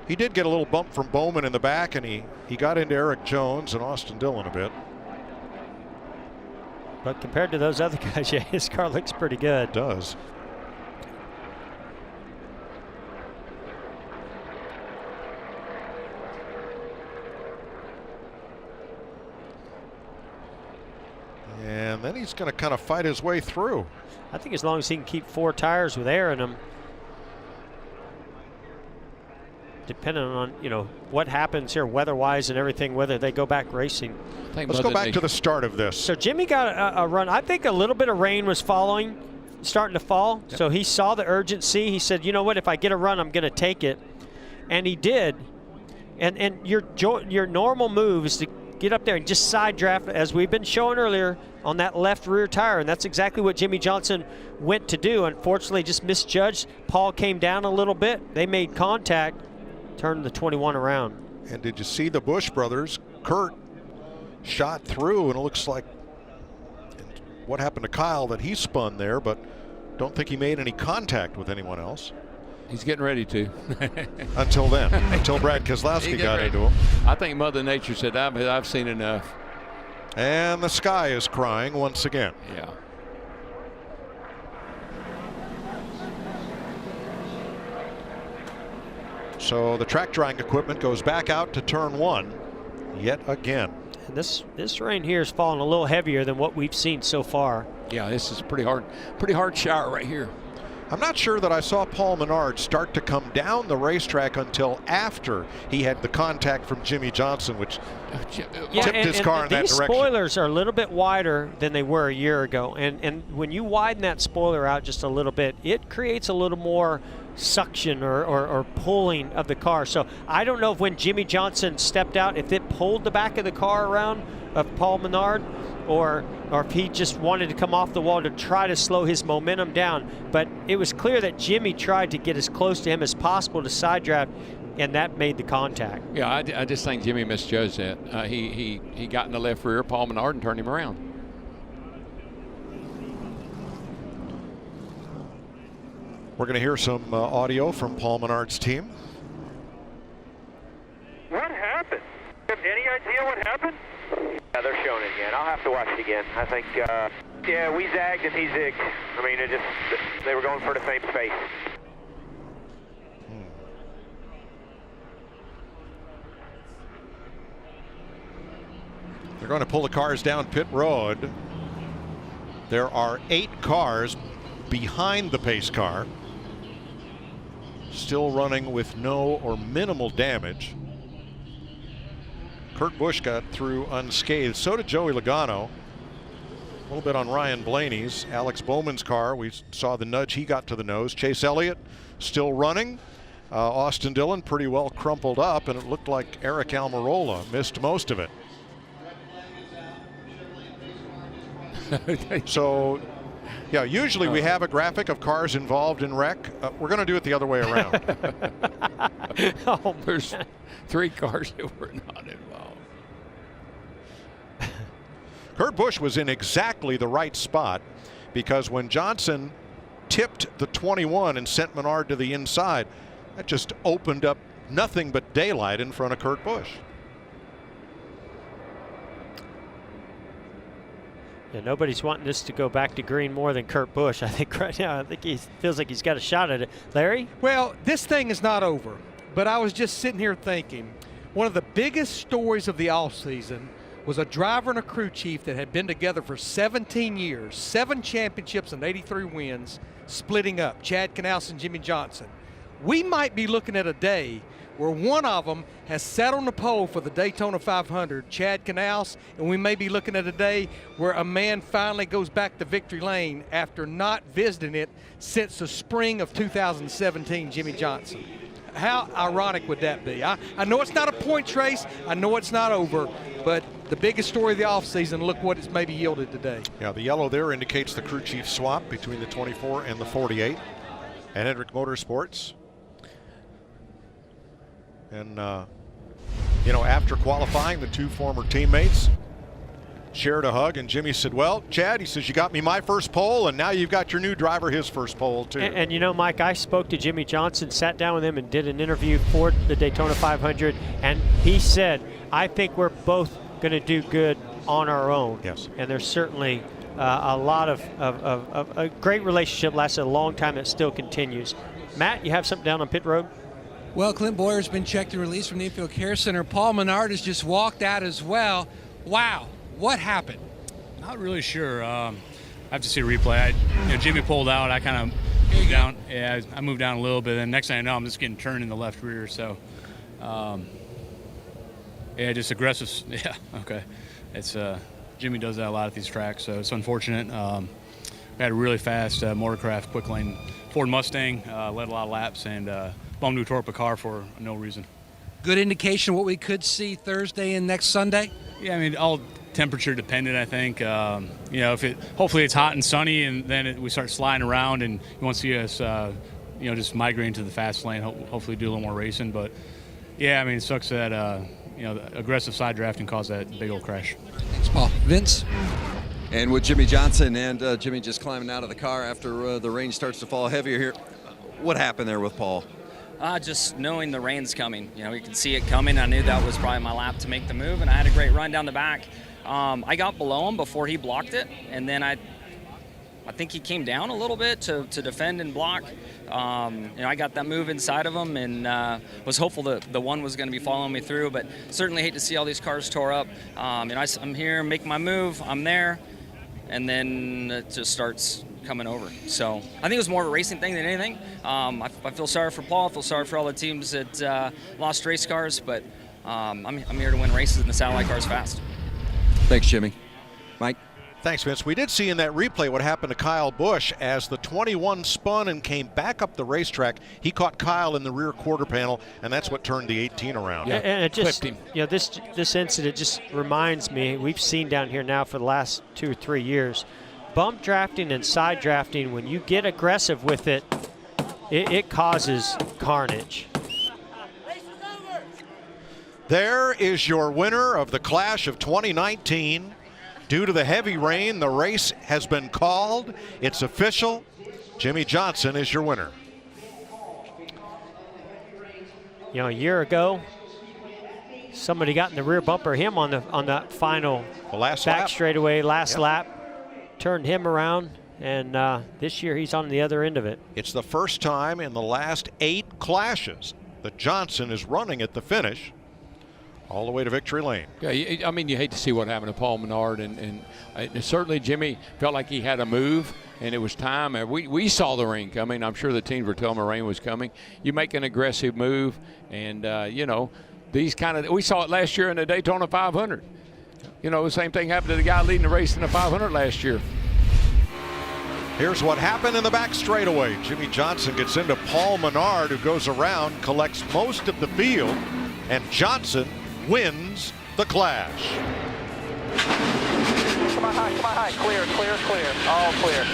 He did get a little bump from Bowman in the back, and he got into Eric Jones and Austin Dillon a bit.
But compared to those other guys, yeah, his car looks pretty good.
It does. And then he's going to kind of fight his way through.
I think as long as he can keep 4 tires with air in them, depending on what happens here weather-wise and everything, whether they go back racing.
Let's go back to the start of this.
So Jimmy got a run. I think a little bit of rain was starting to fall. Yep. So he saw the urgency. He said, you know what, if I get a run, I'm going to take it. And he did. And your normal move is to get up there and just side draft, as we've been showing earlier, on that left rear tire. And that's exactly what Jimmy Johnson went to do. Unfortunately, just misjudged. Paul came down a little bit. They made contact, turned the 21 around.
And did you see the Busch brothers? Kurt shot through, and it looks like what happened to Kyle, that he spun there, but don't think he made any contact with anyone else.
He's getting ready to.
Until then, until Brad Keselowski got into him.
I think Mother Nature said, I've seen enough.
And the sky is crying once again.
Yeah.
So the track drying equipment goes back out to turn 1 yet again.
And this rain here is falling a little heavier than what we've seen so far.
Yeah, this is pretty hard shower right here.
I'm not sure that I saw Paul Menard start to come down the racetrack until after he had the contact from Jimmy Johnson, which tipped his car in that
these
direction.
spoilers are a little bit wider than they were a year ago. And when you widen that spoiler out just a little bit, it creates a little more suction or pulling of the car. So I don't know if when Jimmy Johnson stepped out, if it pulled the back of the car around of Paul Menard, or if he just wanted to come off the wall to try to slow his momentum down. But it was clear that Jimmy tried to get as close to him as possible to side draft, and that made the contact.
Yeah, I just think Jimmy misjudged that. He got in the left rear of Paul Menard and turned him around.
We're going to hear some audio from Paul Menard's team.
What happened? Have any idea what happened? Yeah, they're showing it again. I'll have to watch it again. I think, yeah, we zagged and he zigged. I mean, they were going for the same space.
They're going to pull the cars down pit road. There are 8 cars behind the pace car, still running with no or minimal damage. Kurt Busch got through unscathed. So did Joey Logano. A little bit on Ryan Blaney's. Alex Bowman's car, we saw the nudge. He got to the nose. Chase Elliott still running. Austin Dillon pretty well crumpled up, and it looked like Eric Almirola missed most of it. So, yeah, usually we have a graphic of cars involved in wreck. We're going to do it the other way around.
There's 3 cars that were not involved.
Kurt Busch was in exactly the right spot, because when Johnson tipped the 21 and sent Menard to the inside, that just opened up nothing but daylight in front of Kurt Busch.
Yeah, nobody's wanting this to go back to green more than Kurt Busch. I think right now, he feels like he's got a shot at it. Larry?
Well, this thing is not over, but I was just sitting here thinking, one of the biggest stories of the offseason was a driver and a crew chief that had been together for 17 years, 7 championships and 83 wins, splitting up, Chad Knaus and Jimmy Johnson. We might be looking at a day where one of them has sat on the pole for the Daytona 500, Chad Knaus, and we may be looking at a day where a man finally goes back to victory lane after not visiting it since the spring of 2017, Jimmy Johnson. How ironic would that be? I know it's not a points race. I know it's not over, but the biggest story of the offseason, look what it's maybe yielded today.
Yeah, the yellow there indicates the crew chief swap between the 24 and the 48 at Hendrick Motorsports. And, you know, after qualifying, the 2 former teammates shared a hug, and Jimmy said, well, Chad, he says, you got me my first pole, and now you've got your new driver his first pole, too.
And you know, Mike, I spoke to Jimmy Johnson, sat down with him, and did an interview for the Daytona 500, and he said, I think we're both going to do good on our own.
Yes.
And there's certainly a lot of a great relationship, lasted a long time, that still continues. Matt, you have something down on pit road?
Well, Clint Boyer's been checked and released from the Infield Care Center. Paul Menard has just walked out as well. Wow, what happened?
Not really sure. I have to see a replay. Jimmy pulled out. I kind of moved down. Yeah, I moved down a little bit. And next thing I know, I'm just getting turned in the left rear. So, yeah, just aggressive. Yeah, okay. It's Jimmy does that a lot at these tracks, so it's unfortunate. We had a really fast Motorcraft quick lane Ford Mustang, led a lot of laps, and bumped into a torp car for no reason.
Good indication of what we could see Thursday and next Sunday?
Yeah, I mean, all temperature dependent, I think. You know, hopefully it's hot and sunny, and then we start sliding around, and you won't see us, you know, just migrating to the fast lane. Hopefully do a little more racing, but yeah, I mean, it sucks that you know, the aggressive side drafting caused that big old crash.
Thanks, Paul. Vince?
And with Jimmy Johnson and Jimmy just climbing out of the car after the rain starts to fall heavier here. What happened there with Paul?
Just knowing the rain's coming. You know, you could see it coming. I knew that was probably my lap to make the move, and I had a great run down the back. I got below him before he blocked it, and then I think he came down a little bit to defend and block. You know, I got that move inside of him and was hopeful that the one was going to be following me through, but certainly hate to see all these cars tore up. You know, I'm here, make my move, I'm there, and then it just starts coming over. So I think it was more of a racing thing than anything. I feel sorry for Paul, I feel sorry for all the teams that lost race cars, but I'm here to win races in the satellite cars fast.
Thanks, Jimmy. Mike?
Thanks, Vince. We did see in that replay what happened to Kyle Busch as the 21 spun and came back up the racetrack. He caught Kyle in the rear quarter panel, and that's what turned the 18 around.
Yeah, and it just, you know, this incident just reminds me, we've seen down here now for the last 2 or 3 years, bump drafting and side drafting, when you get aggressive with it, it causes carnage.
There is your winner of the Clash of 2019. Due to the heavy rain, the race has been called. It's official. Jimmy Johnson is your winner.
You know, a year ago, somebody got in the rear bumper of him on that final
last
back
lap.
straightaway, last lap, turned him around, and this year he's on the other end of it.
It's the first time in the last 8 clashes that Johnson is running at the finish, all the way to victory lane.
Yeah, I mean, you hate to see what happened to Paul Menard, and certainly Jimmy felt like he had a move, and it was time. We saw the rain coming. I'm sure the teams were telling him the rain was coming. You make an aggressive move, and you know, these kind of, we saw it last year in the Daytona 500. You know, the same thing happened to the guy leading the race in the 500 last year.
Here's what happened in the back straightaway. Jimmy Johnson gets into Paul Menard, who goes around, collects most of the field, and Johnson wins the Clash.
Come on high, clear, all clear.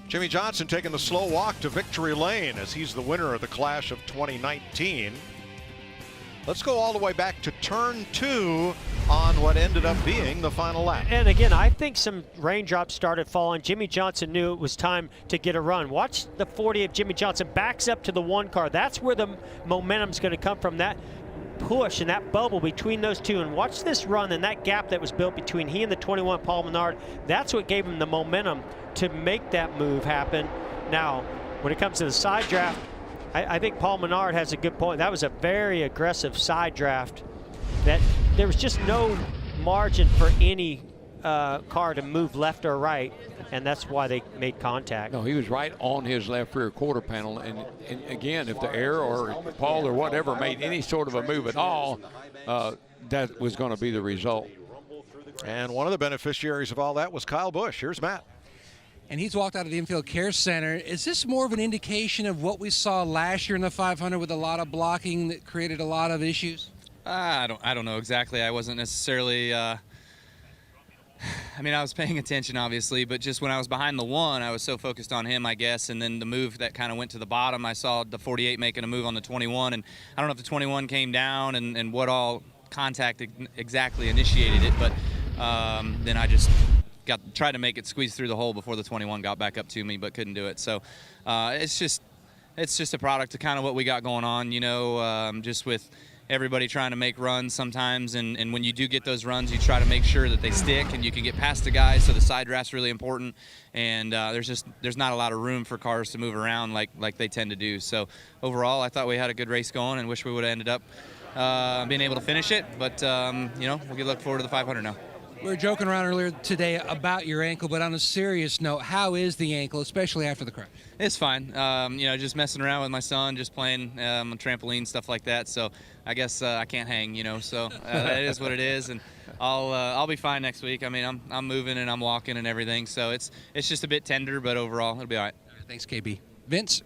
Jimmy Johnson taking the slow walk to victory lane as he's the winner of the Clash of 2019. Let's go all the way back to turn 2 on what ended up being the final lap.
And again, I think some raindrops started falling. Jimmy Johnson knew it was time to get a run. Watch the 40 of Jimmy Johnson backs up to the 1 car. That's where the momentum's going to come from. That push and that bubble between those two, and watch this run and that gap that was built between he and the 21 Paul Menard. That's what gave him the momentum to make that move happen. Now, when it comes to the side draft, I think Paul Menard has a good point. That was a very aggressive side draft. That there was just no margin for any car to move left or right, and that's why they made contact.
No, he was right on his left rear quarter panel, and again, if the air or Paul or whatever made any sort of a move at all, that was going to be the result.
And one of the beneficiaries of all that was Kyle Busch. Here's Matt.
And he's walked out of the infield care center. Is this more of an indication of what we saw last year in the 500 with a lot of blocking that created a lot of issues?
I don't know exactly. I wasn't necessarily. I mean, I was paying attention, obviously, but just when I was behind the one, I was so focused on him, I guess. And then the move that kind of went to the bottom, I saw the 48 making a move on the 21, and I don't know if the 21 came down and what all contact exactly initiated it, but then I just tried to make it squeeze through the hole before the 21 got back up to me, but couldn't do it. So it's just a product of kind of what we got going on, you know, just with everybody trying to make runs sometimes, and when you do get those runs, you try to make sure that they stick and you can get past the guys, so the side draft's really important, and there's not a lot of room for cars to move around like they tend to do. So overall, I thought we had a good race going and wish we would have ended up being able to finish it, but you know, we'll look forward to the 500 now.
We were joking around earlier today about your ankle, but on a serious note, how is the ankle, especially after the crash?
It's fine. You know, just messing around with my son, just playing on trampoline, stuff like that. So I guess I can't hang, you know. So it is what it is, and I'll be fine next week. I mean, I'm moving and I'm walking and everything. So it's just a bit tender, but overall it'll be all right.
Thanks, KB. Vince.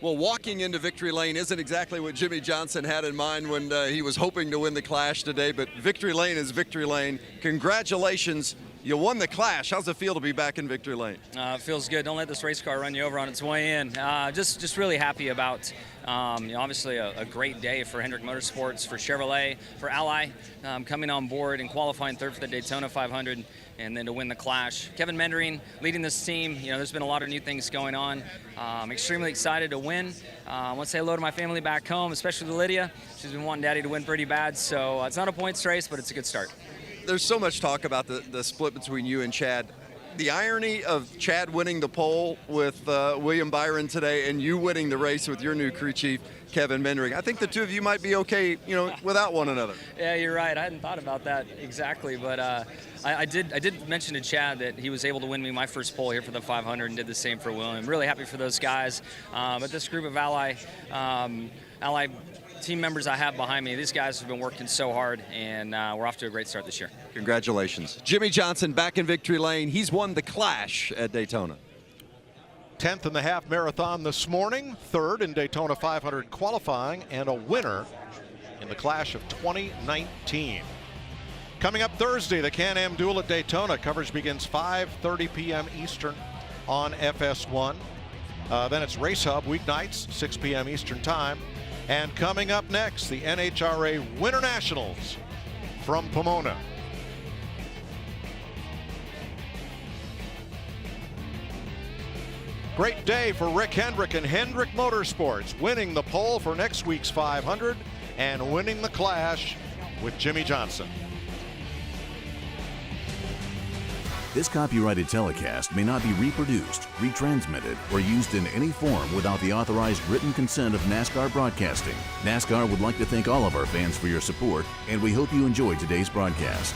Well, walking into victory lane isn't exactly what Jimmie Johnson had in mind when he was hoping to win the Clash today, but victory lane is victory lane. Congratulations. You won the Clash. How's it feel to be back in victory lane?
It feels good. Don't let this race car run you over on its way in. Just really happy about, you know, obviously a great day for Hendrick Motorsports, for Chevrolet, for Ally coming on board and qualifying third for the Daytona 500, and then to win the Clash. Kevin Meendering leading this team. You know, there's been a lot of new things going on. I'm extremely excited to win. I want to say hello to my family back home, especially to Lydia. She's been wanting Daddy to win pretty bad, so it's not a points race, but it's a good start.
There's so much talk about the split between you and Chad. The irony of Chad winning the pole with William Byron today and you winning the race with your new crew chief, Kevin Meendering. I think the two of you might be okay, you know, without one another.
Yeah, you're right. I hadn't thought about that exactly, but I did mention to Chad that he was able to win me my first pole here for the 500 and did the same for William. Really happy for those guys. But this group of Ally team members I have behind me, these guys have been working so hard, and we're off to a great start this year.
Congratulations. Jimmie Johnson back in victory lane. He's won the Clash at Daytona.
10th in the half marathon this morning, third in Daytona 500 qualifying, and a winner in the Clash of 2019. Coming up Thursday, the Can-Am Duel at Daytona. Coverage begins 5:30 p.m. Eastern on FS1. Then it's Race Hub weeknights, 6 p.m. Eastern time. And coming up next, the NHRA Winter Nationals from Pomona. Great day for Rick Hendrick and Hendrick Motorsports, winning the pole for next week's 500 and winning the Clash with Jimmie Johnson.
This copyrighted telecast may not be reproduced, retransmitted, or used in any form without the authorized written consent of NASCAR Broadcasting. NASCAR would like to thank all of our fans for your support, and we hope you enjoyed today's broadcast.